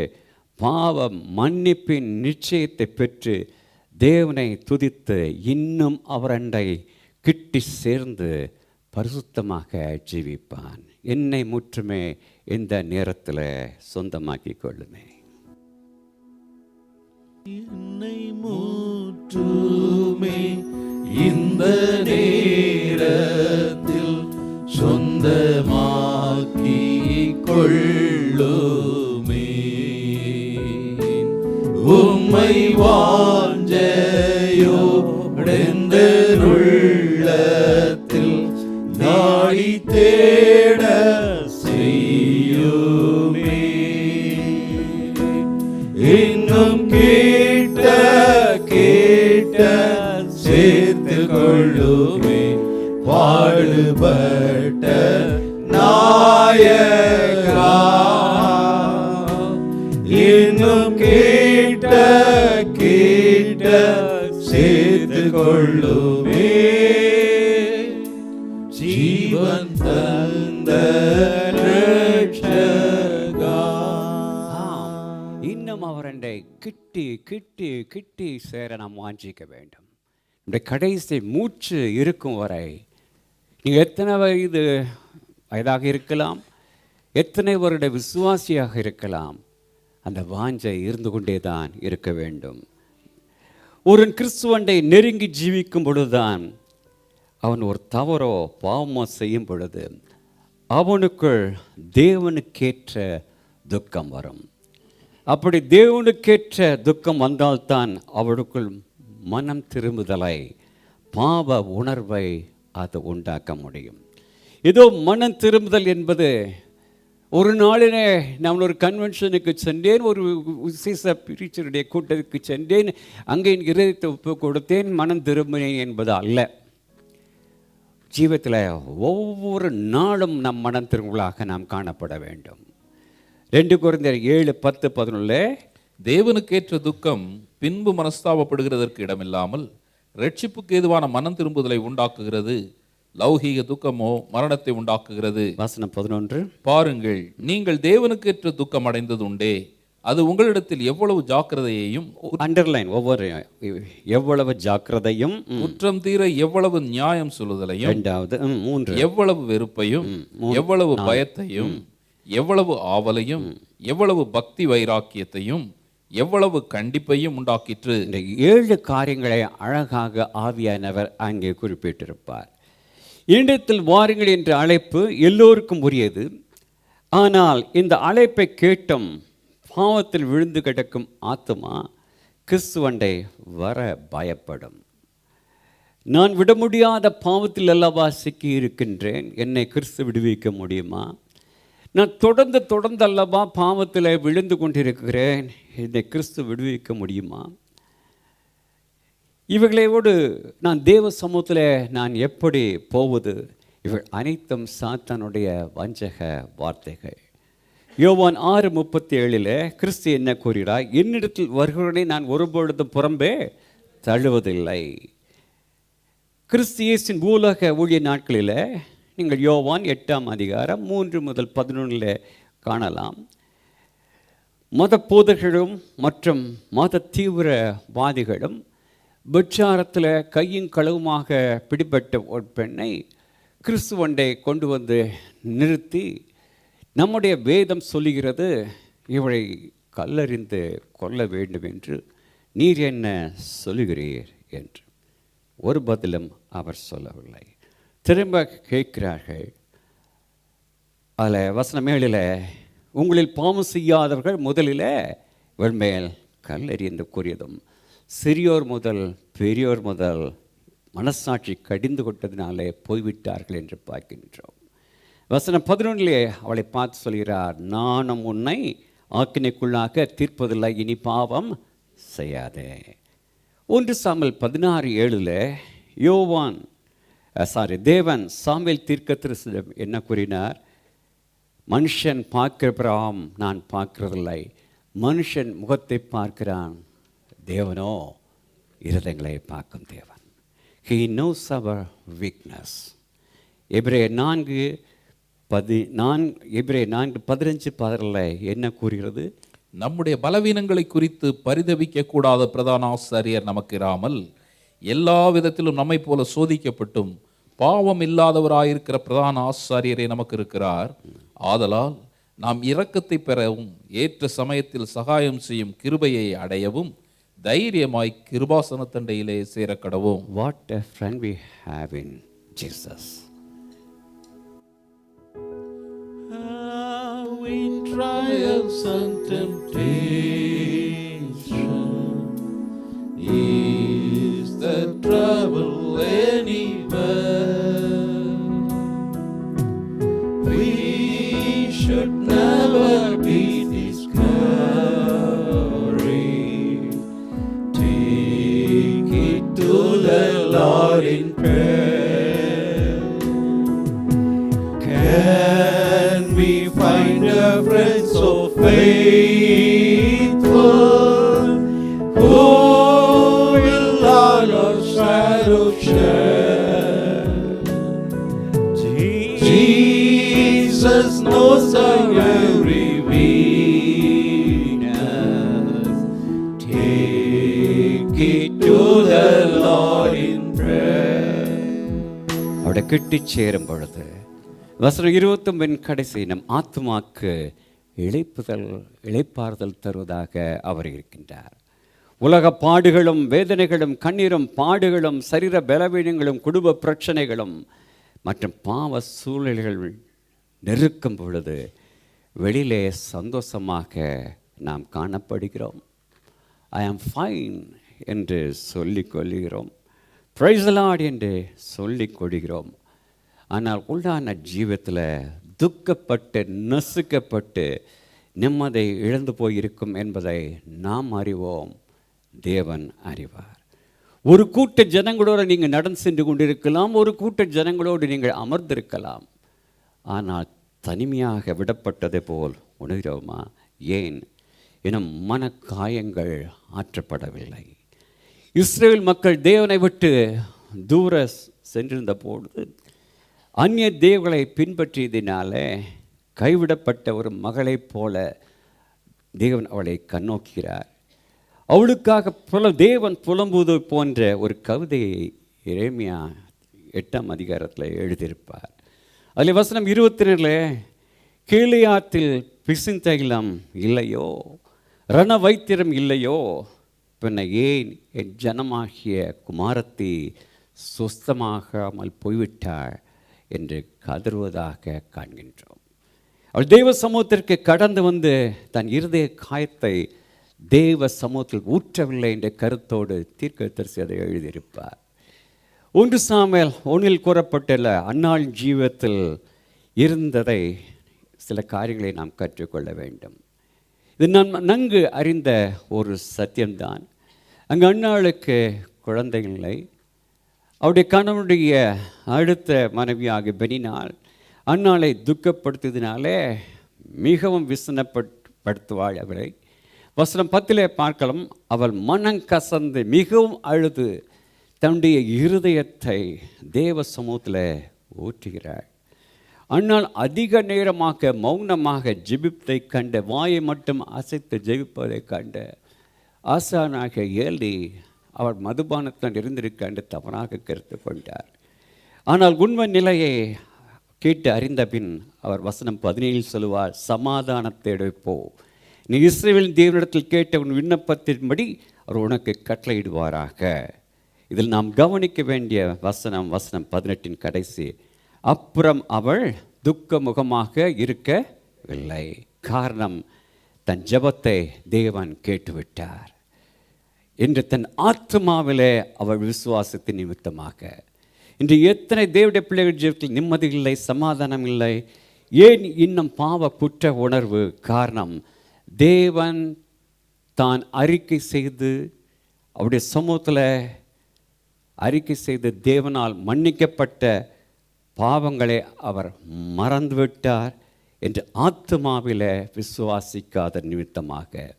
பாவ மன்னிப்பின் நிச்சயத்தை பெற்று தேவனை துதித்து இன்னும் அவரண்டை கிட்டி சேர்ந்து பரிசுத்தமாக ஜீவிப்பான். என்னை முற்றுமே இந்த நேரத்தில் சொந்தமாக்கி கொள்ளுமே. என்னை முற்றுமே இந்த நேரத்தில் சொந்தமாக்கி கொள்ளுமே. உம்மை வாஞ்சையோடெந்தருள்ளத்தில் நாடி தேட செய்யுமே. இன்னும் கேட்ட கேட்ட கேட்ட சேர்த்து கொள்ளுமே ஜீவன் தந்த ரட்சகா. இன்னும் அவரண்டை கிட்டி கிட்டி கிட்டி சேர நாம் வாஞ்சிக்க வேண்டும். நம்முடைய கடைசி மூச்சு இருக்கும் வரை நீங்கள் எத்தனை வயதாக இருக்கலாம், எத்தனை வருட விசுவாசியாக இருக்கலாம், அந்த வாஞ்சை இருந்து கொண்டே தான் இருக்க வேண்டும். ஒரு கிறிஸ்துவண்டை நெருங்கி ஜீவிக்கும் பொழுதுதான் அவன் ஒரு தவறோ பாவமோ செய்யும் பொழுது அவனுக்குள் தேவனுக்கேற்ற துக்கம் வரும். அப்படி தேவனுக்கேற்ற துக்கம் வந்தால்தான் அவனுக்குள் மனம் திரும்புதலை, பாவ உணர்வை அது உண்டாக்க முடியும். ஏதோ மனம் திரும்புதல் என்பது ஒரு நாளிலே நான் ஒரு கன்வென்ஷனுக்கு சென்றேன், ஒரு விசேஷ பிரீச்சருடைய கூட்டத்துக்கு சென்றேன், அங்கே என் இதயத்தை ஒப்பு கொடுத்தேன், மனம் திரும்பினேன் என்பது அல்ல. ஜீவத்தில் ஒவ்வொரு நாளும் நம் மனம் திரும்பலாக நாம் காணப்பட வேண்டும். 2 கொரிந்தியர் 7:10-11 தேவனுக்கேற்ற துக்கம் பின்பு மனஸ்தாபப்படுகிறதற்கு இடமில்லாமல் ரட்சிப்புக்கு ஏதுவான மனம் திரும்புதலை உண்டாக்குகிறது. லௌகீக துக்கமோ மரணத்தை உண்டாக்குகிறது. வசனம் 11 பாருங்கள், நீங்கள் தேவனுக்கேற்ற துக்கம் அடைந்தது உண்டே, அது உங்களிடத்தில் எவ்வளவு ஜாக்கிரதையையும் அண்டர்லைன் ஒவ்வொரு எவ்வளவு ஜாக்கிரதையும், குற்றம் தீர எவ்வளவு நியாயம் சொல்லுதலையும், 3 எவ்வளவு வெறுப்பையும், எவ்வளவு பயத்தையும், எவ்வளவு ஆவலையும், எவ்வளவு பக்தி வைராக்கியத்தையும், எவ்வளவு கண்டிப்பையும் உண்டாக்கிற்று. இந்த 7 காரியங்களை அழகாக ஆவியானவர் அங்கே குறிப்பிட்டிருப்பார். என்னிடத்தில் வாருங்கள் என்ற அழைப்பு எல்லோருக்கும் உரியது. ஆனால் இந்த அழைப்பை கேட்டும் பாவத்தில் விழுந்து கிடக்கும் ஆத்துமா கிறிஸ்துவண்டை வர பயப்படும். நான் விட முடியாத பாவத்தில் அல்லவா சிக்கி இருக்கின்றேன், என்னை கிறிஸ்து விடுவிக்க முடியுமா? நான் தொடர்ந்து அல்லவா பாவத்தில் விழுந்து கொண்டிருக்கிறேன், என்னை கிறிஸ்து விடுவிக்க முடியுமா? இவைகளோடு நான் தேவ சமூகத்தில் நான் எப்படி போவது? இவள் அனைத்தும் சாத்தானுடைய வஞ்சக வார்த்தைகள். யோவான் 6:37 கிறிஸ்து என்ன கூறுகிறார்? என்னிடத்தில் வருகிறவனை நான் ஒருபொழுதும் புறம்பே தள்ளுவதில்லை. கிறிஸ்து இயேசுவின் பூலோக ஊழிய நாட்களில் நீங்கள் யோவான் 8:3-11 காணலாம். மத போதகர்களும் மற்றும் மத தீவிரவாதிகளும் விபச்சாரத்தில் கையும் களவுமாக பிடிபட்ட ஒரு பெண்ணை கிறிஸ்துவண்டை கொண்டு வந்து நிறுத்தி, நம்முடைய வேதம் சொல்லுகிறது இவளை கல்லறிந்து கொல்ல வேண்டும் என்று, நீர் என்ன சொல்லுகிறீர் என்று ஒரு பதிலும் அவர் சொல்லவில்லை. திரும்ப கேட்கிறார்கள். அதில் வசனம் 7 உங்களில் பாவம் செய்யாதவர்கள் முதலில் இவள் மேல் கல்லறி என்று கூறியதும், சிறியோர் முதல் பெரியோர் முதல் மனசாட்சி கடிந்து கொண்டதினாலே போய்விட்டார்கள் என்று பார்க்கின்றோம். வசனம் 11 அவளை பார்த்து சொல்கிறார், நானும் உன்னை ஆக்கினைக்குள்ளாக தீர்ப்பதில்லை, இனி பாவம் செய்யாதே. 1 சாமுவேல் 16:7 தேவன் சாமுவேல் தீர்க்கதரிசியிடம் என்ன கூறினார்? மனுஷன் பார்க்கிறபுறம் நான் பார்க்கிறதில்லை, மனுஷன் முகத்தை பார்க்கிறான், தேவனோ இருதயங்களை பார்க்கும் தேவன். He knows our weakness. எபிரேயர் 4:15-16 என்ன கூறுகிறது? நம்முடைய பலவீனங்களை குறித்து பரிதவிக்க கூடாத பிரதான ஆசாரியர் நமக்கு இராமல், எல்லா விதத்திலும் நம்மை போல சோதிக்கப்பட்டும் பாவம் இல்லாதவராயிருக்கிற பிரதான ஆசாரியரே நமக்கு இருக்கிறார். ஆதலால் நாம் இரக்கத்தை பெறவும் ஏற்ற சமயத்தில் சகாயம் செய்யும் கிருபையை அடையவும் தைரியமாய் கிருபாசன தண்டையிலே சேரக்கடவும். What a friend we have in Jesus. In trials and temptation, is the trouble anywhere? We should never be discouraged. Take it to the Lord in prayer. Can we find a friend so faithful? கிட்டிச் சேரும் பொழுது வசனம் 29 கடைசி, நம் ஆத்துமாக்கு இளைப்பாறுதல் தருவதாக அவர் இருக்கின்றார். உலக பாடுகளும் வேதனைகளும் கண்ணீரும் பாடுகளும் சரீர பலவீனங்களும் குடும்ப பிரச்சனைகளும் மற்றும் பாவ சூழ்நிலைகள் நெருக்கும் பொழுது வெளியிலே சந்தோஷமாக நாம் காணப்படுகிறோம். ஐ ஆம் ஃபைன் என்று சொல்லிக் கொள்கிறோம், பிரைஸ் தி லார்ட் என்று சொல்லிக் கொள்கிறோம். ஆனால் உள்ளான ஜீவத்தில் துக்கப்பட்டு நசுக்கப்பட்டு நிம்மதி இழந்து போயிருக்கும் என்பதை நாம் அறிவோம், தேவன் அறிவார். ஒரு கூட்ட ஜனங்களோடு நீங்கள் நடந்து சென்று கொண்டிருக்கலாம், ஒரு கூட்ட ஜனங்களோடு நீங்கள் அமர்ந்திருக்கலாம். ஆனால் தனிமையாக விடப்பட்டதை போல் உணர்கிறோமா? ஏன்? எனும் மனக்காயங்கள் ஆற்றப்படவில்லை. இஸ்ரேல் மக்கள் தேவனை விட்டு தூர சென்றிருந்த பொழுது அந்நிய தேவர்களை பின்பற்றியதினாலே கைவிடப்பட்ட ஒரு மகளைப் போல தேவன் அவளை கண்ணோக்கிறார். அவளுக்காக தேவன் புலம்புவது போன்ற ஒரு கவிதையை எரேமியா 8ஆம் அதிகாரத்தில் எழுதியிருப்பார். அதில் வசனம் 22 கீலேயாத்தில் பிசிந்தைலம் இல்லையோ, ரண வைத்திரம் இல்லையோ, பின்ன ஏன் என் ஜனமாகிய குமாரத்தி சுஸ்தமாகாமல் போய்விட்டாள் என்று கதறுவதாக காண்கின்றோம். அவள் தேவ சமூகத்திற்கு கடந்து வந்து தன் இருதய காயத்தை தேவ சமூகத்தில் ஊற்றவில்லை என்ற கருத்தோடு தீர்க்கதரிசி அதை எழுதியிருப்பார். 1 சாமுவேல் 1 கூறப்பட்டுள்ள அன்னாள் ஜீவத்தில் இருந்ததை சில காரியங்களை நாம் கற்றுக்கொள்ள வேண்டும். இது நாம் நன்கு அறிந்த ஒரு சத்தியம்தான். அங்கு அன்னாளுக்கு குழந்தை இல்லை. அவருடைய கணவனுடைய அடுத்த மனைவியாக பெனினாள் அன்னாளை துக்கப்படுத்தியதினாலே மிகவும் விசனப்படுத்துவாள் அவளை. வசனம் 10 பார்க்கலாம், அவள் மனங்கசந்து மிகவும் அழுது தன்னுடைய இருதயத்தை தேவ சமூகத்தில் ஊற்றுகிறாள். அன்னாள் அதிக நேரமாக மௌனமாக ஜெபிப்பதை கண்ட, வாயை மட்டும் அசைத்து ஜெபிப்பதை கண்ட ஆசானாக ஏலி அவள் மதுபானத்தில் இருந்திருக்க என்று தவறாக கருத்து கொண்டார். ஆனால் உண்மை நிலையை கேட்டு அறிந்த பின் அவர் வசனம் 17 சொல்லுவார், சமாதானத்தை எடுப்போ, நீ இஸ்ரவேலின் தேவனிடத்தில் கேட்ட உன் விண்ணப்பத்தின்படி அவர் உனக்கு கட்டளையிடுவாராக. இதில் நாம் கவனிக்க வேண்டிய வசனம் 18 கடைசி, அப்புறம் அவள் துக்க முகமாக இருக்கவில்லை. காரணம், தன் ஜெபத்தை தேவன் கேட்டுவிட்டார் என்று தன் ஆத்மாவிலே அவள் விசுவாசத்தின் நிமித்தமாக. இன்று எத்தனை தேவனுடைய பிள்ளைகள் ஜீவத்தில் நிம்மதி இல்லை, சமாதானம் இல்லை. ஏன்? இன்னும் பாவ குற்ற உணர்வு. காரணம், தேவன் தான் அறிக்கை செய்து அவருடைய சமூகத்தில் அறிக்கை செய்து தேவனால் மன்னிக்கப்பட்ட பாவங்களை அவர் மறந்துவிட்டார் என்று ஆத்மாவில் விசுவாசிக்காத நிமித்தமாக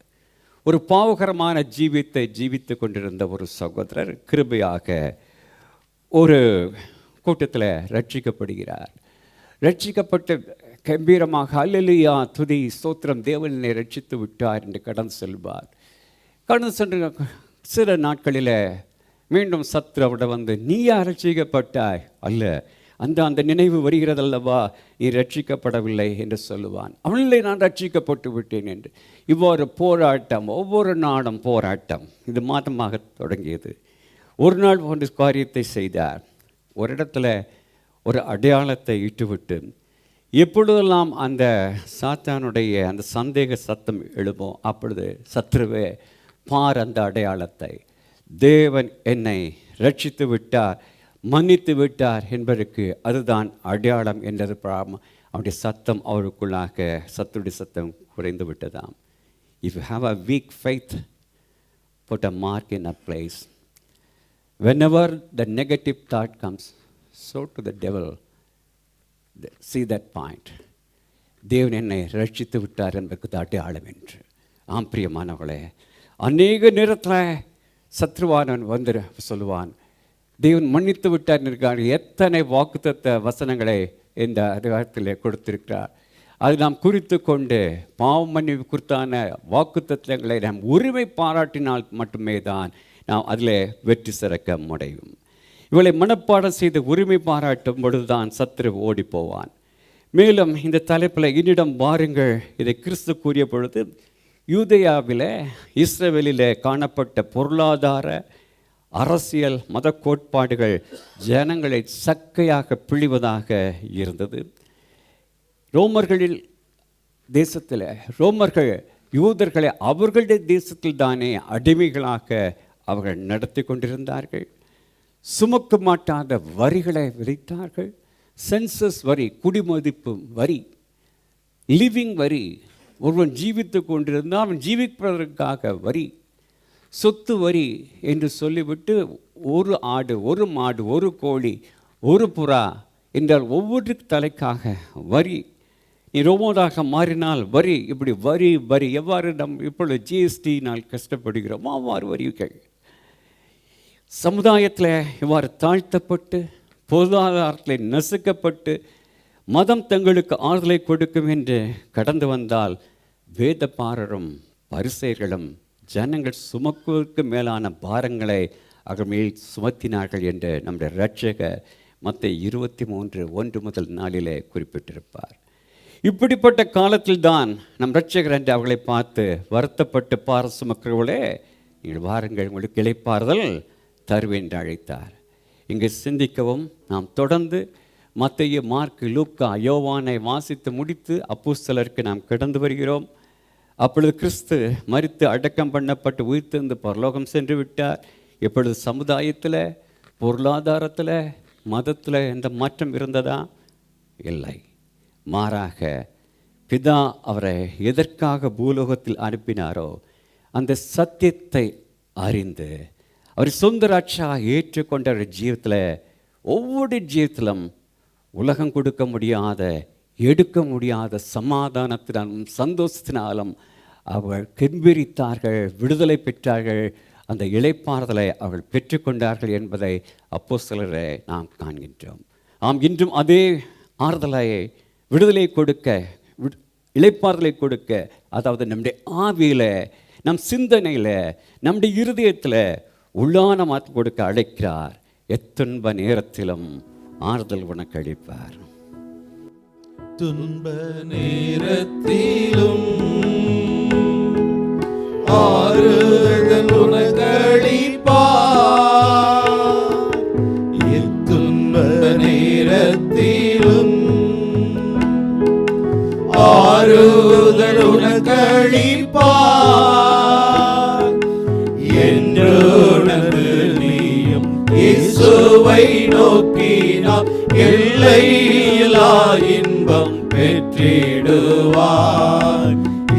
ஒரு பாவகரமான ஜீவித்தை ஜீவித்து கொண்டிருந்த ஒரு சகோதரர் கிருபையாக ஒரு கூட்டத்தில் ரட்சிக்கப்படுகிறார். ரட்சிக்கப்பட்டு கம்பீரமாக அல்லேலூயா துதி ஸ்தோத்திரம் தேவனை ரட்சித்து விட்டார் என்று கடந்து செல்வார். கடந்து சென்ற சில நாட்களில் மீண்டும் சத்ருவிட வந்து நீயா ரட்சிக்கப்பட்டாய்? அல்ல, அந்த நினைவு வருகிறதல்லவா, நீ ரட்சிக்கப்படவில்லை என்று சொல்லுவான். அவனிலே நான் ரட்சிக்கப்பட்டு விட்டேன் என்று. இவ்வாறு போராட்டம், ஒவ்வொரு நாளும் போராட்டம் இது மாதமாக தொடங்கியது. ஒரு நாள் ஒரு காரியத்தை செய்தார். ஒரு இடத்துல ஒரு அடையாளத்தை இட்டுவிட்டு, எப்பொழுதெல்லாம் அந்த சாத்தானுடைய அந்த சந்தேக சத்தம் எழுப்போம், அப்பொழுது சத்ருவே பார் அந்த அடையாளத்தை, தேவன் என்னை ரட்சித்து விட்டார், மன்னித்து விட்டார் என்பதற்கு அதுதான் அடையாளம் என்றது. அவருடைய சத்தம் அவருக்குள்ளாக சத்துடைய சத்தம் குறைந்து விட்டதாம். If you have a weak faith, put a mark in a place. Whenever the negative thought comes, so to the devil, see that point. தேவன் என்னை ரட்சித்து விட்டார் என்பதற்கு அடையாளம் என்று. ஆம் பிரியமானவர்களே, அநேக நேரத்தில் சத்ருவானவன் வந்து சொல்லுவான், தேவன் மன்னித்து விட்டார் இருக்கார். எத்தனை வாக்குத்தத்த வசனங்களை இந்த அதிகாரத்தில் கொடுத்திருக்கிறார். அது நாம் குறித்து கொண்டு பாவம் மன்னிப்பு குறித்தான வாக்குத்தத்தங்களை நாம் உரிமை பாராட்டினால் மட்டுமே தான் நாம் அதில் வெற்றி சிறக்க முடியும். இவளை மனப்பாடம் செய்து உரிமை பாராட்டும் பொழுதுதான் சத்துரு ஓடி போவான். மேலும் இந்த தலைப்பில் என்னிடம் வாருங்கள் இதை கிறிஸ்து கூறிய பொழுது யூதேயாவில் இஸ்ரவேலில் காணப்பட்ட பொருளாதார அரசியல் மத கோட்பாடுகள் ஜனங்களை சக்கையாக பிழிவதாக இருந்தது. ரோமர்களில் தேசத்தில் ரோமர்கள் யூதர்களை அவர்களுடைய தேசத்தில் தானே அடிமைகளாக அவர்கள் நடத்தி கொண்டிருந்தார்கள். சுமக்க மாட்டாத வரிகளை விதித்தார்கள். சென்சஸ் வரி, குடிமதிப்பு வரி, லிவிங் வரி, ஒருவன் ஜீவித்து கொண்டிருந்தால் அவன் ஜீவிப்பதற்காக வரி, சொத்து வரி என்று சொல்லிவிட்டு ஒரு ஆடு, ஒரு மாடு, ஒரு கோழி, ஒரு புறா என்றால் ஒவ்வொரு தலைக்காக வரி. நீ ரோமோதாக மாறினால் வரி, இப்படி வரி வரி எவ்வாறு நம் இப்பொழுது ஜிஎஸ்டினால் கஷ்டப்படுகிறோமோ அவ்வாறு வரிகள். சமுதாயத்தில் இவ்வாறு தாழ்த்தப்பட்டு பொருளாதாரத்தில் நசுக்கப்பட்டு மதம் தங்களுக்கு ஆறுதலை கொடுக்கும் என்று கடந்து வந்தால் வேதபாரரும் பரிசேயர்களும் ஜனங்கள் சுமக்குவதற்கு மேலான பாரங்களை அவர்கள் மேல் சுமத்தினார்கள் என்று நம்முடைய இரட்சகர் மத்தேயு 23:1-4 குறிப்பிட்டிருப்பார். இப்படிப்பட்ட காலத்தில் தான் நம் இரட்சகர் என்று அவர்களை பார்த்து வருத்தப்பட்டு பார சுமக்கிறவர்களே, நீங்கள் வாருங்கள், உங்களுக்கு இளைப்பாறுதல் தருவேன் என்று அழைத்தார். இங்கு சிந்திக்கவும் நாம் தொடர்ந்து மத்தேயு, மார்க்கு, லூக்கா, யோவானை வாசித்து முடித்து அப்போஸ்தலருக்கு நாம் கடந்து வருகிறோம். அப்பொழுது கிறிஸ்து மரித்து அடக்கம் பண்ணப்பட்டு உயிர்த்தெழுந்து பரலோகம் சென்று விட்டார். எப்பொழுது சமுதாயத்தில், பொருளாதாரத்தில், மதத்தில் எந்த மாற்றம் இருந்ததா? இல்லை. மாறாக பிதா அவரை எதற்காக பூலோகத்தில் அனுப்பினாரோ அந்த சத்தியத்தை அறிந்து அவர் சொந்த ராட்சியாக ஏற்றுக்கொண்ட ஒரு ஜீவத்தில், ஒவ்வொரு ஜீவத்திலும் உலகம் கொடுக்க முடியாத, எடுக்க முடியாத சமாதானத்தினாலும் சந்தோஷத்தினாலும் அவர்கள் கெம்பீரித்தார்கள், விடுதலை பெற்றார்கள், அந்த இளைப்பாறுதலை அவர்கள் பெற்றுக்கொண்டார்கள் என்பதை அப்போஸ்தலரை நாம் காண்கின்றோம். இன்றும் அதே ஆறுதலை, விடுதலை கொடுக்க, இளைப்பாறுதலை கொடுக்க, அதாவது நம்முடைய ஆவியில், நம் சிந்தனையில், நம்முடைய இருதயத்தில் உள்ளான மாற்று கொடுக்க அழைக்கிறார். எத்துன்ப நேரத்திலும் ஆறுதல் உனக்கு அளிப்பார். துன்ப நேரத்திலும் ஆறுதல் உனக்கு அளிப்பார். எத்துன்ப நேரத்திலும் ஆறுதல் உனக்கு அளிப்பார். என்றுணர்ந்து நீயும் இயேசுவை நோக்கினார் எல்லையில்லா இன்பம் பெற்றிடுவார்.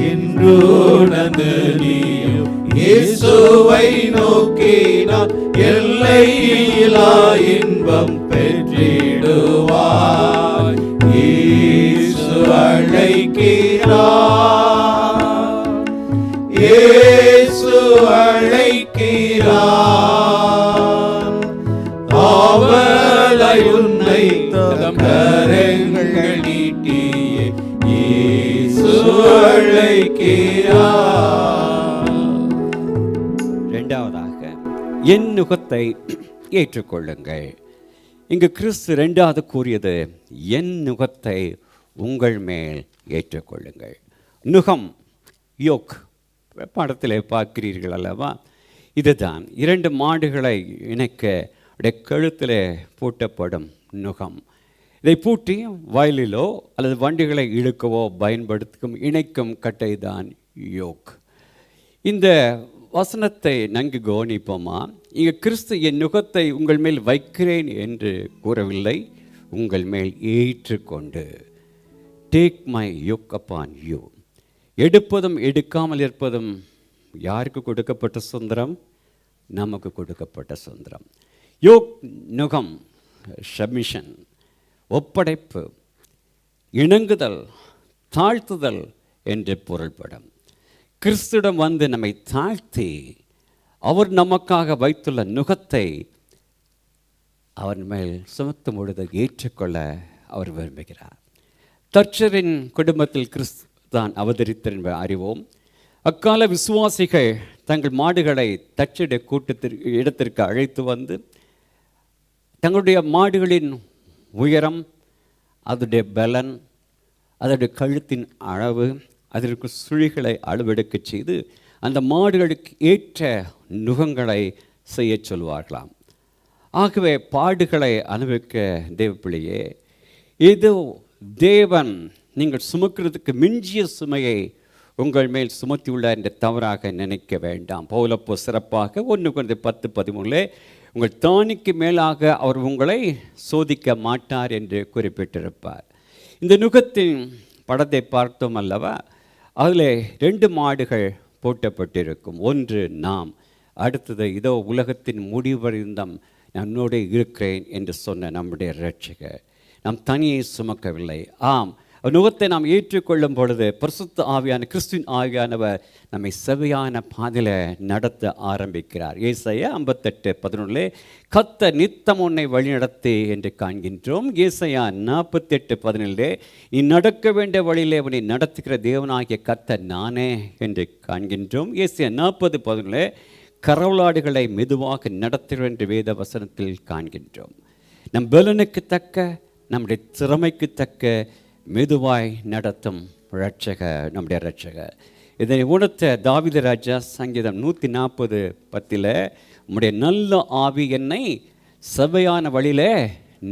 என்றுணர்ந்து நீயும் இயேசுவை நோக்கினார் எல்லையில்லா இன்பம் பெற்றிடுவார். இயேசு அழைக்கிறார், இயேசு அழைக்கிறார். ஆவலை உன்னை தம் கரங்கள் நீட்டியே இயேசு அழைக்கிறார். இரண்டாவதாக என் நுகத்தை ஏற்றுக்கொள்ளுங்கள். இங்கு கிறிஸ்து இரண்டாவது கூறியது என் நுகத்தை உங்கள் மேல் ஏற்றுக்கொள்ளுங்கள். நுகம், யோக், படத்தில் பார்க்கிறீர்கள் அல்லவா? இதுதான் இரண்டு மாடுகளை இணைக்க கழுத்தில் பூட்டப்படும் நுகம். இதை பூட்டி வயலிலோ அல்லது வண்டிகளை இழுக்கவோ பயன்படுத்தும் இணைக்கும் கட்டை தான் யோக். இந்த வசனத்தை நன்கு கவனிப்போமா? இங்கே கிறிஸ்து என் நுகத்தை உங்கள் மேல் வைக்கிறேன் என்று கூறவில்லை, உங்கள் மேல் ஏற்றுக்கொண்டு, take my yoke upon you. எடுப்பதும் எடுக்காமல் இருப்பதும் யாருக்கு கொடுக்கப்பட்ட சுதந்திரம்? நமக்கு கொடுக்கப்பட்ட சுதந்திரம். யோக், நுகம், சப்மிஷன், ஒப்படைப்பு, இணங்குதல், தாழ்த்துதல் என்று பொருள்படும். கிறிஸ்துவிடம் வந்து நம்மை தாழ்த்தி அவர் நமக்காக வைத்துள்ள நுகத்தை அவர் மேல் சுமத்தும் பொழுது ஏற்றுக்கொள்ள அவர் விரும்புகிறார். தச்சரின் குடும்பத்தில் கிறிஸ்து தான் அவதரித்தார் என்பதை அறிவோம். அக்கால விசுவாசிகள் தங்கள் மாடுகளை தச்சருடைய கூட்டத்திற்கு இடத்திற்கு அழைத்து வந்து தங்களுடைய மாடுகளின் உயரம், அதனுடைய பலன், அதனுடைய கழுத்தின் அளவு, அதற்கு சுழிகளை அளவெடுக்க செய்து அந்த மாடுகளுக்கு ஏற்ற நுகங்களை செய்ய சொல்வார்களாம். ஆகவே பாடுகளை அனுபவிக்க தேவப்பிள்ளையே, ஏதோ தேவன் நீங்கள் சுமக்கிறதுக்கு மிஞ்சிய சுமையை உங்கள் மேல் சுமத்தியுள்ளார் என்று தவறாக நினைக்க வேண்டாம். பவுலப்போ சிறப்பாக 1 Corinthians 10:13 உங்கள் தானிக்கு மேலாக அவர் உங்களை சோதிக்க மாட்டார் என்று குறிப்பிட்டிருப்பார். இந்த நுகத்தின் படத்தை பார்த்தோம் அல்லவா? அதில் 2 மாடுகள் போட்டப்பட்டிருக்கும். ஒன்று நாம், அடுத்தது இதோ உலகத்தின் முடிவறிந்தம் என்னோடு இருக்கிறேன் என்று சொன்ன நம்முடைய இரட்சகர். நாம் தனியே சுமக்கவில்லை. ஆம், நுகத்தை நாம் ஏற்றுக்கொள்ளும் பொழுது பரிசுத்த ஆவியான கிறிஸ்துவின் ஆவியானவர் நம்மை செவ்வையான பாதையில் நடத்த ஆரம்பிக்கிறார். ஏசாயா 58:11 கர்த்தர் நித்தம் உன்னை வழிநடத்தி என்று காண்கின்றோம். ஏசாயா 48:17 நீ நடக்க வேண்டிய வழியிலே உன்னை நடத்துகிற தேவனாகிய கர்த்தர் நானே என்று காண்கின்றோம். ஏசாயா 40:11 கரவலாடுகளை மெதுவாக நடத்துகிற என்று வேத வசனத்தில் காண்கின்றோம். நம் பலனுக்கு தக்க, நம்முடைய திறமைக்கு தக்க மெதுவாய் நடத்தும் இரட்சகர் நம்முடைய இரட்சகர். இதை உணர்த்த தாவீது ராஜா சங்கீதம் 140:10 உம்முடைய நல்ல ஆவி என்னை செவ்வையான வழியிலே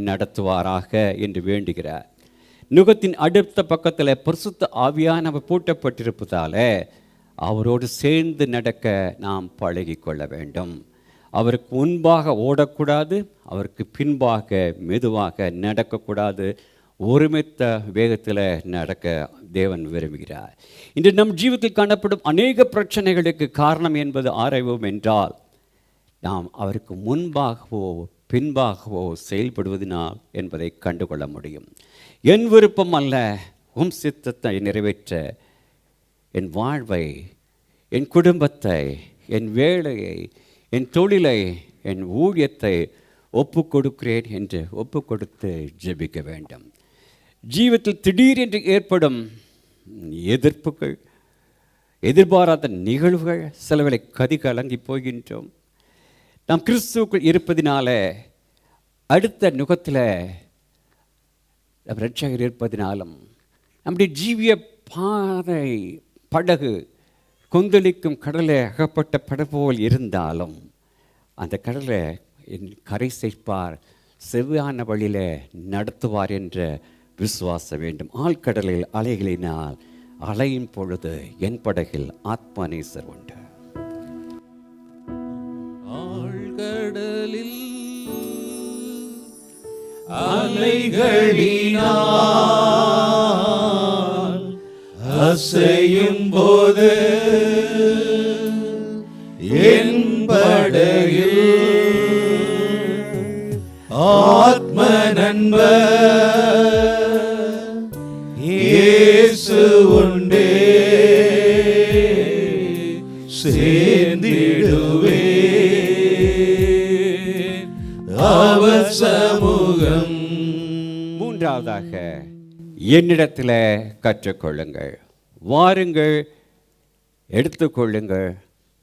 நடத்துவாராக என்று வேண்டுகிறார். நுகத்தின் அடுத்த பக்கத்தில் பரிசுத்த ஆவியானவர் பூட்டப்பட்டிருப்பதால் அவரோடு சேர்ந்து நடக்க நாம் பழகி கொள்ள வேண்டும். அவருக்கு முன்பாக ஓடக்கூடாது, அவருக்கு பின்பாக மெதுவாக நடக்கக்கூடாது. ஒருமித்த வேகத்தில் நடக்க தேவன் விரும்புகிறார். இன்று நம் ஜீவிதத்தில் காணப்படும் அநேக பிரச்சனைகளுக்கு காரணம் என்பது ஆராய்வோம் என்றால், நாம் அவருக்கு முன்பாகவோ பின்பாகவோ செயல்படுவதனால் என்பதை கண்டுகொள்ள முடியும். என் விருப்பம் அல்ல, உம் சித்தத்தை நிறைவேற்ற என் வாழ்வை, என் குடும்பத்தை, என் வேலையை, என் தொழிலை, என் ஊழியத்தை ஒப்பு கொடுக்கிறேன் என்று ஒப்பு கொடுத்து ஜெபிக்க வேண்டும். ஜீவத்தில் திடீரென்று ஏற்படும் எதிர்ப்புகள், எதிர்பாராத நிகழ்வுகள், சிலவேளை கதி கலங்கி போகின்றோம். நாம் கிறிஸ்துவுக்குள் இருப்பதினால, அடுத்த நுகத்தில் இரட்சகர் இருப்பதினாலும், நம்முடைய ஜீவிய பாதை படகு கொந்தளிக்கும் கடலை அகப்பட்ட படபோல் இருந்தாலும் அந்த கடலை கரை சேர்ப்பார், செவ்வான வழியில் நடத்துவார் என்ற விசுவாசம் வேண்டும். ஆழ்கடலில் அலைகளினால் அலையும் பொழுது என் படகில் ஆத்மநேசர் உண்டு. ஆழ்கடலில் அலைகளினால் அசையும் போது என் படகில் ஆத்ம நண்பர் இயேசு உண்டே, சேர்ந்திடுவேன் அவர் சமூகம். மூன்றாவதாக என்னிடத்தில் கற்றுக்கொள்ளுங்கள், வாருங்கள், எடுத்துக்கொள்ளுங்கள்,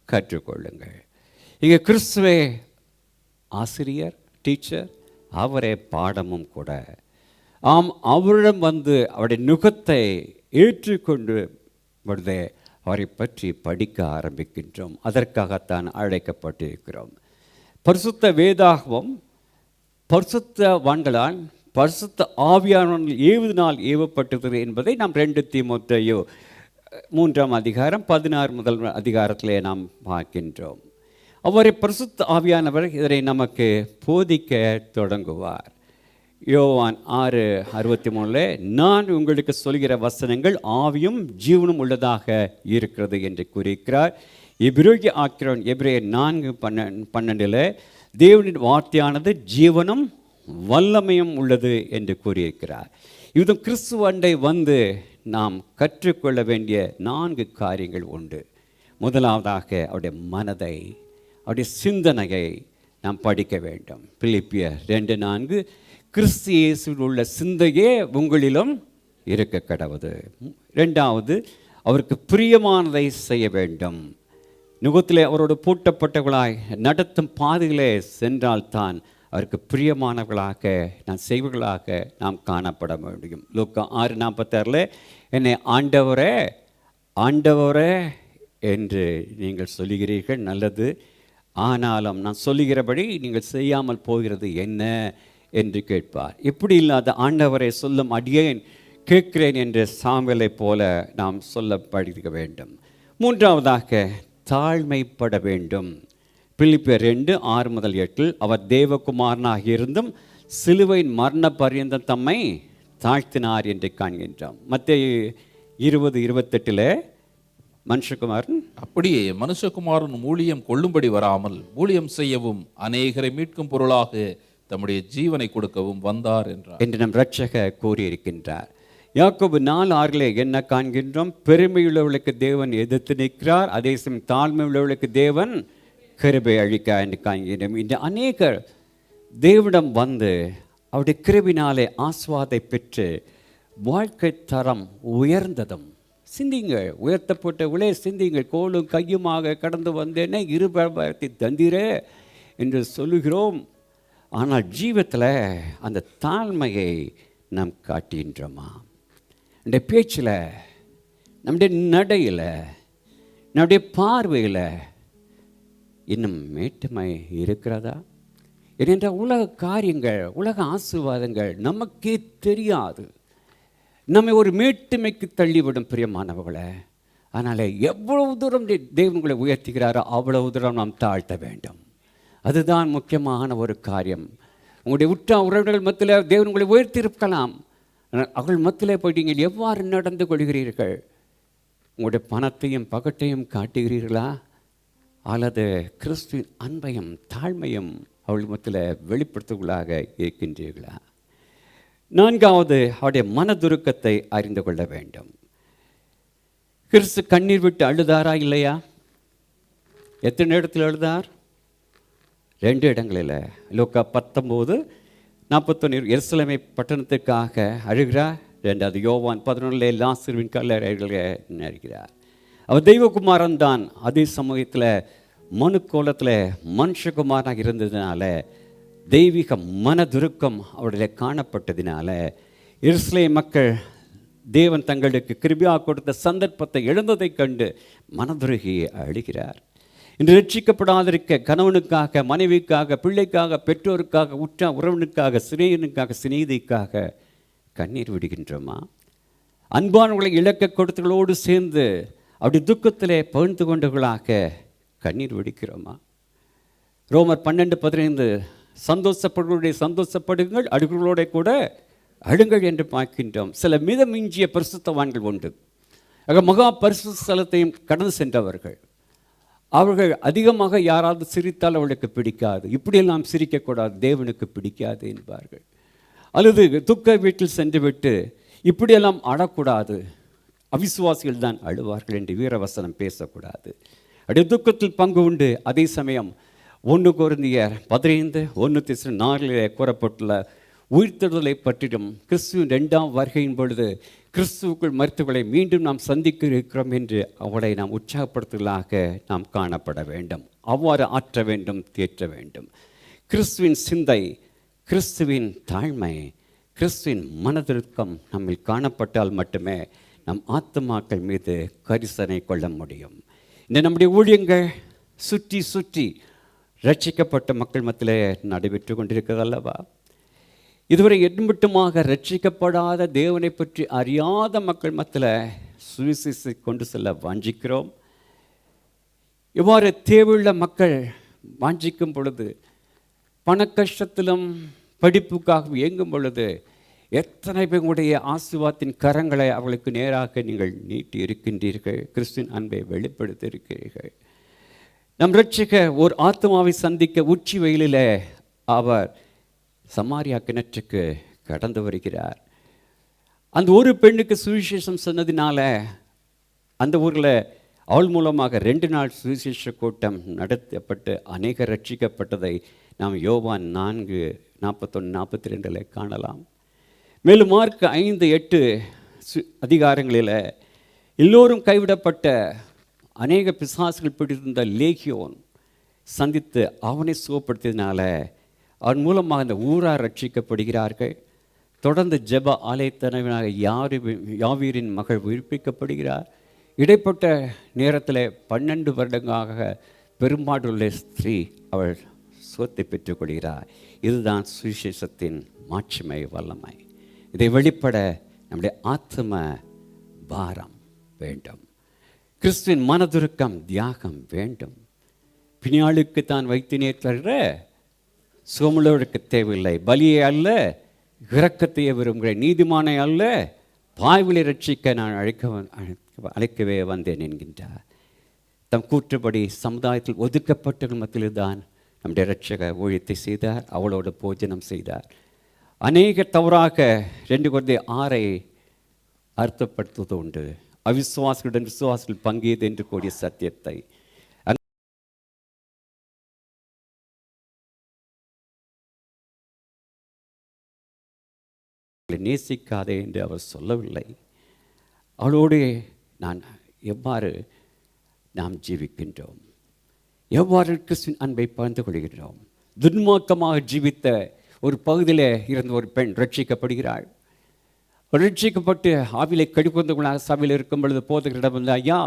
கற்றுக்கொள்ளுங்கள். இங்கே கிறிஸ்துவே ஆசிரியர், டீச்சர், அவரே பாடமும் கூட. ஆம், அவரிடம் வந்து அவருடைய நுகத்தை ஏற்றுக்கொண்டு பொழுதே அவரை பற்றி படிக்க ஆரம்பிக்கின்றோம். அதற்காகத்தான் அழைக்கப்பட்டிருக்கிறோம். பரிசுத்த வேதாகமம் பரிசுத்தவான்களால் பரிசுத்த ஆவியானவர்கள் ஏவுதனால் ஏவப்பட்டது என்பதை நாம் 2 தீமோத்தேயு 3:16 நாம் பார்க்கின்றோம். அவரை பரிசுத்த ஆவியானவர் இதனை நமக்கு போதிக்க தொடங்குவார். யோவான் 6:63 நான் உங்களுக்கு சொல்கிற வசனங்கள் ஆவியும் ஜீவனும் உள்ளதாக இருக்கிறது என்று கூறியிருக்கிறார். எபிரேய ஆக்கிரன் எபிரேயர் 4:12 தேவனின் வார்த்தையானது ஜீவனும் வல்லமையும் உள்ளது என்று கூறியிருக்கிறார். இது கிறிஸ்துவண்டை வந்து நாம் கற்றுக்கொள்ள வேண்டிய 4 காரியங்கள் உண்டு. முதலாவதாக அவருடைய மனதை, அவருடைய சிந்தனையை நாம் படிக்க வேண்டும். பிலிப்பியர் 2:4 கிறிஸ்து இயேசுவில் உள்ள சிந்தையே உங்களிலும் இருக்க கடவுது. 2வது அவருக்கு பிரியமானதை செய்ய வேண்டும். நுகத்திலே அவரோடு பூட்டப்பட்டவர்களாய் நடத்தும் பாதையிலே சென்றால்தான் அவருக்கு பிரியமானவர்களாக நான் செய்வர்களாக நாம் காணப்பட முடியும். லூக்கா 6:46 என்னை ஆண்டவரே ஆண்டவரே என்று நீங்கள் சொல்லுகிறீர்கள், நல்லது. ஆனாலும் நான் சொல்லுகிறபடி நீங்கள் செய்யாமல் போகிறது என்ன என்று கேட்பார். இப்படி இல்லாத ஆண்டவரை சொல்லும் அடியேன் கேட்கிறேன் என்று சாமுவேலை போல நாம் சொல்லப்படுக வேண்டும். மூன்றாவதாக தாழ்மைப்பட வேண்டும். பிலிப்பியர் 2:6-8 அவர் தேவகுமாரனாக இருந்தும் சிலுவையின் மரண பரியந்தம் தம்மை தாழ்த்தினார் என்று காண்கின்றோம். மத்தேயு 20:28 மனுஷகுமாரன் அப்படியே மனுஷகுமாரன் ஊழியம் கொள்ளும்படி வராமல் ஊழியம் செய்யவும் அநேகரை மீட்கும் பொருளாக தம்முடைய ஜீவனை கொடுக்கவும் வந்தார் என்றார் என்று நம் இரட்சகர் கூறியிருக்கின்றார். யாக்கோபு 4:6 என்ன காண்கின்றோம்? பெருமையுள்ளவர்களுக்கு தேவன் எதிர்த்து நிற்கிறார், அதே சமயம் தாழ்மை உள்ளவர்களுக்கு தேவன் கிருபை அழிக்க என்று காண்கின்றோம். இந்த அநேகர் தேவனிடம் வந்து அவருடைய கிருபினாலே ஆஸ்வாதை பெற்று வாழ்க்கை தரம் உயர்ந்ததும். சிந்திங்கள், உயர்த்தப்பட்ட உலே சிந்திங்கள், கோலும் கையுமாக கடந்து வந்தேனே இருபத்தை தந்திரே என்று சொல்லுகிறோம். ஆனால் ஜீவத்தில் அந்த தாழ்மையை நாம் காட்டுகின்றோமா? நம்முடைய பேச்சில், நம்முடைய நடையில், நம்முடைய பார்வையில் இன்னும் மேட்டுமை இருக்கிறதா? ஏனென்றால் உலக காரியங்கள், உலக ஆசீர்வாதங்கள் நமக்கே தெரியாது, நம்மை ஒரு மேட்டுமைக்கு தள்ளிவிடும் பிரியமானவர்களை. அதனால் எவ்வளவு தூரம் தேவன்களை உயர்த்துகிறாரோ அவ்வளவு தூரம் நாம் தாழ்த்த வேண்டும். அதுதான் முக்கியமான ஒரு காரியம். உங்களுடைய உற்ற உறவுகள் மத்தியில் தேவன் உங்களை உயர்த்தியிருக்கலாம். அவர்கள் மத்தியில் போய் நீங்கள் எவ்வாறு நடந்து கொள்கிறீர்கள்? உங்களுடைய பணத்தையும் பகட்டையும் காட்டுகிறீர்களா, அல்லது கிறிஸ்துவின் அன்பையும் தாழ்மையும் அவள் மத்தியில் வெளிப்படுத்துவர்களாக இருக்கின்றீர்களா? நான்காவது, அவருடைய மனதுருக்கத்தை அறிந்து கொள்ள வேண்டும். கிறிஸ்து கண்ணீர் விட்டு அழுதாரா இல்லையா? எத்தனை இடத்துல அழுதார்? 2 இடங்களில். லூக்கா 19:41 எருசலேமை பட்டணத்துக்காக அழுகிறார். 2வது யோவான் 11 லாசருவின் கல்லறைகளை நினைக்கிறார். அவர் தெய்வகுமாரன் தான். அதே சமூகத்தில் மனுக்கோலத்தில் மனுஷகுமாரனாக இருந்ததுனால தெய்வீக மனதுருக்கம் அவருடைய காணப்பட்டதினால எருசலேம் மக்கள் தேவன் தங்களுக்கு கிருபையாக கொடுத்த சந்தர்ப்பத்தை இழந்ததைக் கண்டு மனதுருகி அழுகிறார். இன்று ரட்சிக்கப்படாதிருக்க கணவனுக்காக, மனைவிக்காக, பிள்ளைக்காக, பெற்றோருக்காக, உற்ற உறவனுக்காக, சிநேகனுக்காக, சிநேகிதிக்காக கண்ணீர் விடுகின்றோமா? அன்பானவர்களை இழக்க கொடுத்தவர்களோடு சேர்ந்து அப்படி துக்கத்திலே பகிர்ந்து கொண்டவர்களாக கண்ணீர் விடுக்கிறோமா? ரோமர் 12:15 சந்தோஷப்படுகளுடைய சந்தோஷப்படுங்கள், அழுகிறோட கூட அழுங்கள் என்று பார்க்கின்றோம். சில மிதமிஞ்சிய பரிசுத்தவான்கள் உண்டு. ஆக மகா பரிசுத்த ஸ்தலத்தையும் கடந்து சென்றவர்கள். அவர்கள் அதிகமாக யாராவது சிரித்தால் அவளுக்கு பிடிக்காது, இப்படியெல்லாம் சிரிக்கக்கூடாது, தேவனுக்கு பிடிக்காது என்பார்கள். அல்லது துக்க வீட்டில் சென்றுவிட்டு இப்படியெல்லாம் அழக்கூடாது, அவிசுவாசிகள் தான் அழுவார்கள் என்று வீரவசனம் பேசக்கூடாது. அப்படியே துக்கத்தில் பங்கு உண்டு. அதே சமயம் 1 கொரிந்தியர் 15:1-4 கூறப்பட்டுள்ள உயிர்த்தெழுதலை பற்றியும் கிறிஸ்துவின் 2ஆம் வருகையின் பொழுது கிறிஸ்துவுக்குள் மருத்துவர்களை மீண்டும் நாம் சந்திக்க இருக்கிறோம் என்று அவளை நாம் உற்சாகப்படுத்தலாக நாம் காணப்பட வேண்டும். அவ்வாறு ஆற்ற வேண்டும், தேற்ற வேண்டும். கிறிஸ்துவின் சிந்தை, கிறிஸ்துவின் தாழ்மை, கிறிஸ்துவின் மனதிற்கம் நம்மில் காணப்பட்டால் மட்டுமே நம் ஆத்துமாக்கள் மீது கரிசனை கொள்ள முடியும். இந்த நம்முடைய ஊழியங்கள் சுற்றி சுற்றி ரட்சிக்கப்பட்ட மக்கள் மத்தியில் நடைபெற்று கொண்டிருக்கிறது அல்லவா? இதுவரை எட்டுமட்டுமாக ரட்சிக்கப்படாத தேவனை பற்றி அறியாத மக்கள் மத்தியில் சுவிசேஷத்தை கொண்டு செல்ல வாஞ்சிக்கிறோம். இவ்வாறு தேவையுள்ள மக்கள் வாஞ்சிக்கும் பொழுது, பண கஷ்டத்திலும் படிப்புக்காக இயங்கும் பொழுது எத்தனை பேருடைய ஆசீர்வாதத்தின் கரங்களை அவர்களுக்கு நேராக நீங்கள் நீட்டி இருக்கின்றீர்கள். கிறிஸ்துவின் அன்பை வெளிப்படுத்தி இருக்கிறீர்கள். நம் ரட்சிக்க ஒரு ஆத்மாவை சந்திக்க உச்சி வெயிலில் அவர் சமாரியா கிணற்றுக்கு கடந்து வருகிறார். அந்த ஒரு பெண்ணுக்கு சுவிசேஷம் சொன்னதினால அந்த ஊரில் அவள் மூலமாக 2 நாள் சுவிசேஷ கூட்டம் நடத்தப்பட்டு அநேகர் ரட்சிக்கப்பட்டதை நாம் யோவான் 4:41-42 காணலாம். மேலும் மார்க் 5-8 அதிகாரங்களில் எல்லோரும் கைவிடப்பட்ட அநேக பிசாசுகள் பிடித்திருந்த லேகியோன் சந்தித்து அவனை சுகப்படுத்தியதினால அதன் மூலமாக அந்த ஊரார் ரட்சிக்கப்படுகிறார்கள். தொடர்ந்து ஜெப ஆலயத்தலைவனாக யாவீரின் மகள் உயிர்ப்பிக்கப்படுகிறார். இடைப்பட்ட நேரத்தில் 12 வருடங்களாக பெரும்பாடுள்ள ஸ்திரீ அவள் சுகத்தை பெற்றுக்கொள்கிறார். இதுதான் சுவிசேஷத்தின் மாட்சிமை வல்லமை. இதை வெளிப்பட நம்முடைய ஆத்ம பாரம் வேண்டும். கிறிஸ்துவின் மனதுருக்கம் தியாகம் வேண்டும். பிணியாளுக்கு தான் வைத்தினே தவிர சுகமுள்ளவருக்கு தேவையில்லை. பலியை அல்ல, இரக்கத்தையே விரும்புகிறேன். நீதிமானை அல்ல, பாய்விலை ரட்சிக்க நான் அழைக்கவே வந்தேன் என்கின்றார். தம் கூற்றுப்படி சமுதாயத்தில் ஒதுக்கப்பட்டவர்கள் மத்தியில் தான் நம்முடைய இரட்சக ஊழியத்தை செய்தார். அவளோடு போஜனம் செய்தார். அநேக தவறாக 2 Corinthians 6 அர்த்தப்படுத்துவது உண்டு. அவிசுவாசிகளுடன் விசுவாசிகள் பங்கியது என்று கூடிய சத்தியத்தை நேசிக்காதே என்று அவர் சொல்லவில்லை. அவளோடு எவ்வாறு நாம் ஜீவிக்கின்றோம், எவ்வாறு கிறிஸ்துவின் அன்பை பகிர்ந்து கொள்கிறோம். துன்மார்க்கமாக ஜீவித்த ஒரு பகுதியில் இருந்த ஒரு பெண் ரட்சிக்கப்படுகிறாள். ரட்சிக்கப்பட்டு ஆவிலை கடிப்பந்தவங்களாக சபையில் இருக்கும் பொழுது போதகரிடம் வந்து, ஐயா,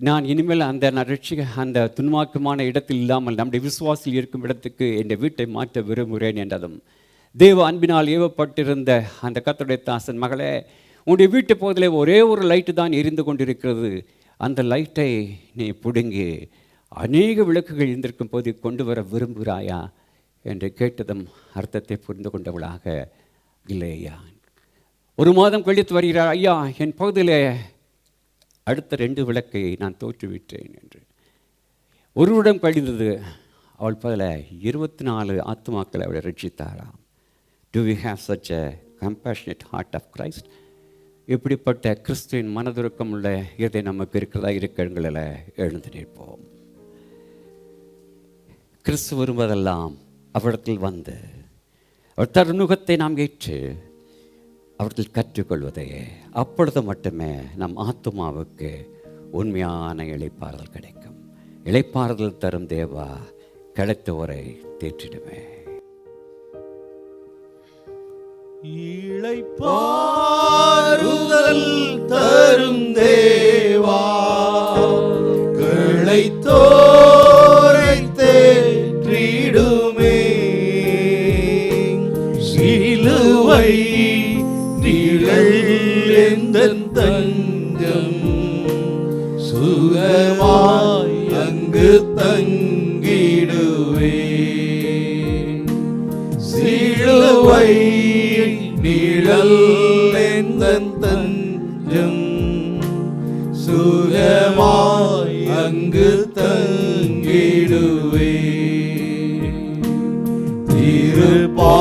நான் இனிமேல் அந்த துன்மார்க்கமான இடத்தில் இல்லாமல் நம்முடைய விசுவாசில் இருக்கும் இடத்துக்கு என் வீட்டை மாற்ற விரும்புகிறேன் என்றதும், தேவ அன்பினால் ஏவப்பட்டிருந்த அந்த கர்த்தருடைய தாசன், மகளே, உன்னுடைய வீட்டு பகுதியில் ஒரே ஒரு லைட்டு தான் எரிந்து கொண்டிருக்கிறது, அந்த லைட்டை நீ பிடுங்கி அநேக விளக்குகள் இருந்திருக்கும் போது கொண்டு வர விரும்புகிறாயா என்று கேட்டதும் அர்த்தத்தை புரிந்து கொண்டவளாக, இல்லை ஐயா. 1 மாதம் கழித்து வருகிறார், ஐயா, என் பகுதியில் அடுத்த 2 விளக்கை நான் தோற்றுவிட்டேன் என்று. 1 வருடம் கழிந்தது. அவள் பதில் 24 ஆத்துமாக்களை அவளை ரட்சித்தாராம். Do we have such a compassionate heart of Christ? இப்படிப்பட்ட கிறிஸ்துவின் மனதுருக்கம் உள்ள இதை நமக்கு இருக்கிறதா? இருக்கிறங்களில் எழுந்து நிற்போம். கிறிஸ்து வருவதெல்லாம் அவரிடத்தில் வந்து அவர் தருணுகத்தை நாம் ஏற்று அவர்கள் கற்றுக்கொள்வதையே. அப்பொழுது மட்டுமே நம் ஆத்துமாவுக்கு உண்மையான இளைப்பாறுதல் கிடைக்கும். இளைப்பாறுதல் தரும் தேவா, கிடைத்தவரை தேற்றிடுமே. இளைப்பாறுதல் தரும் தேவா, கிடைத்தோரை தேற்றிடுமே. சிலுவை நிழல் எந்தன் தஞ்சம், சுகமாய் அங்கு தங்கிடுவே. சிலுவை நிழல் எந்தன் தஞ்சம், சுகமாய் அங்கு தங்கிடுவே.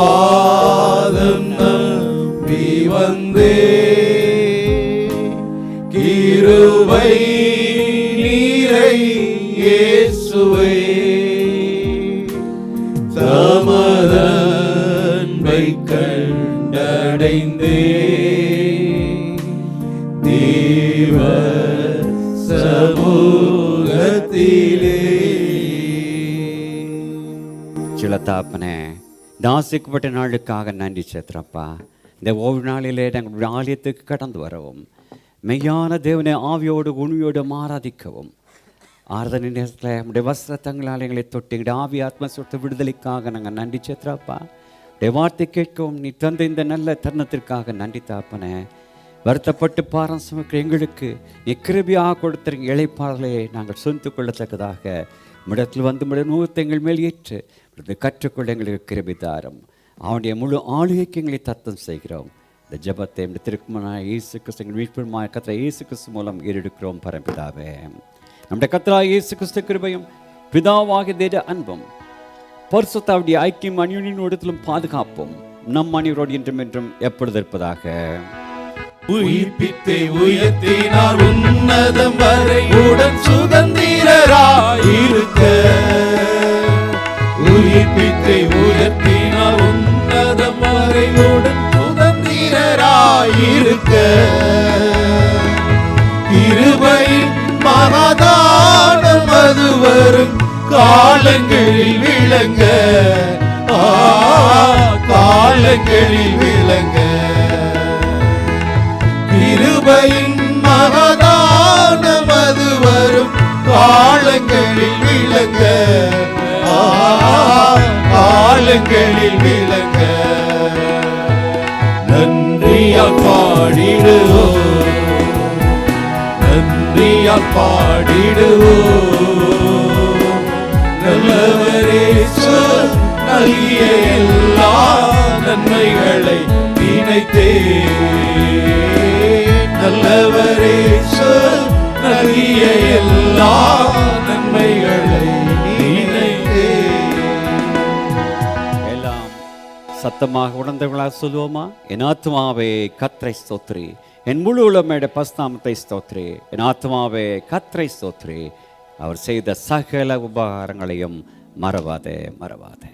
திருப்பாதம் நம்பி வந்தே, கிருபை நீரை இயேசுவே, தமதன்பை கண்டடைந்தே, தேவ சமூகத்திலே. சிலத்தாப்பனே, நாசிக்கப்பட்ட நாளுக்காக நன்றி சேத்திரப்பா. இந்த ஒவ்வொரு நாளிலே நாங்கள் ஆலயத்துக்கு கடந்து வரவும், மெய்யான தேவனை ஆவியோடு உண்மையோடு ஆராதிக்கவும், ஆராதனை நேரத்தில் நம்முடைய வஸ்திர தங்களால் எங்களை தொட்டு எங்களுடைய ஆவி ஆத்ம சொத்து விடுதலைக்காக நாங்கள் நன்றி சேத்திரப்பா. உடைய வார்த்தை கேட்கவும் நீ தந்த இந்த நல்ல தருணத்திற்காக நன்றி தாப்பனே. வருத்தப்பட்டு பாரம் சுமக்கிற எங்களுக்கு நீ கிருபியாக கொடுத்துருங்க இளைப்பாறலை நாங்கள் சொந்து கொள்ளத்தக்கதாக இடத்தில் வந்து நூற்று எங்கள் மேல் ஏற்று கற்றுக்கொள்ள எங்களுக்கு கிருபிதாரம். அவனுடைய முழு ஆளுகைக்கு எங்களை தத்தம் செய்கிறோம். இந்த ஜபத்தை திருக்குமனான இயேசு கிறிஸ்து எங்கள் மீட்புமாய் கர்த்தர் இயேசு கிறிஸ்து மூலம் ஏறெடுக்கிறோம் பரம்பிதாவே. நம்முடைய கர்த்தராகிய இயேசு கிறிஸ்து கிருபையும் பிதாவாகிய தேவ அன்பும் பரிசுத்தாவுடைய ஐக்கியம் அந்யோன்ய இடத்திலும் பாதுகாப்பும் நம் அனைவரோடு என்றும் என்றும் எப்பொழுது இருப்பதாக. உயிர்ப்பித்தை உயர்த்தினார் உன்னதம் வரை உடன் சுதந்திரராயிருக்க. உயிர்ப்பித்தை உயர்த்தினார் உன்னதம் வரை உடன் சுதந்திரராயிருக்க. கிருபையின் மனதானம் அது வரும் காலங்களில் விளங்க காலங்களில் விளங்க கிருபையின் மகதானம் அது வரும் காலங்களில் விளங்க காலங்களில் விளங்க நன்றியால் பாடிடுவோம் நன்றியால் பாடிடுவோம் நல்லவரே நல்கிய எல்லா நன்மைகளை நினைத்தே நல்லவரே நல்கிய எல்லா நன்மைகளை நினைத்தே. எல்லாம் சத்தமாக உணர்ந்தவர்களாக சொல்லுவோமா? என் ஆத்மாவே கர்த்தரை ஸ்தோத்திரி, என் முழு உலகமேட பஸ்தாமத்தை ஸ்தோத்திரி. என் ஆத்மாவே கர்த்தரை ஸ்தோத்திரி, அவர் செய்த சகல உபகாரங்களையும் மறவாதே மறவாதே.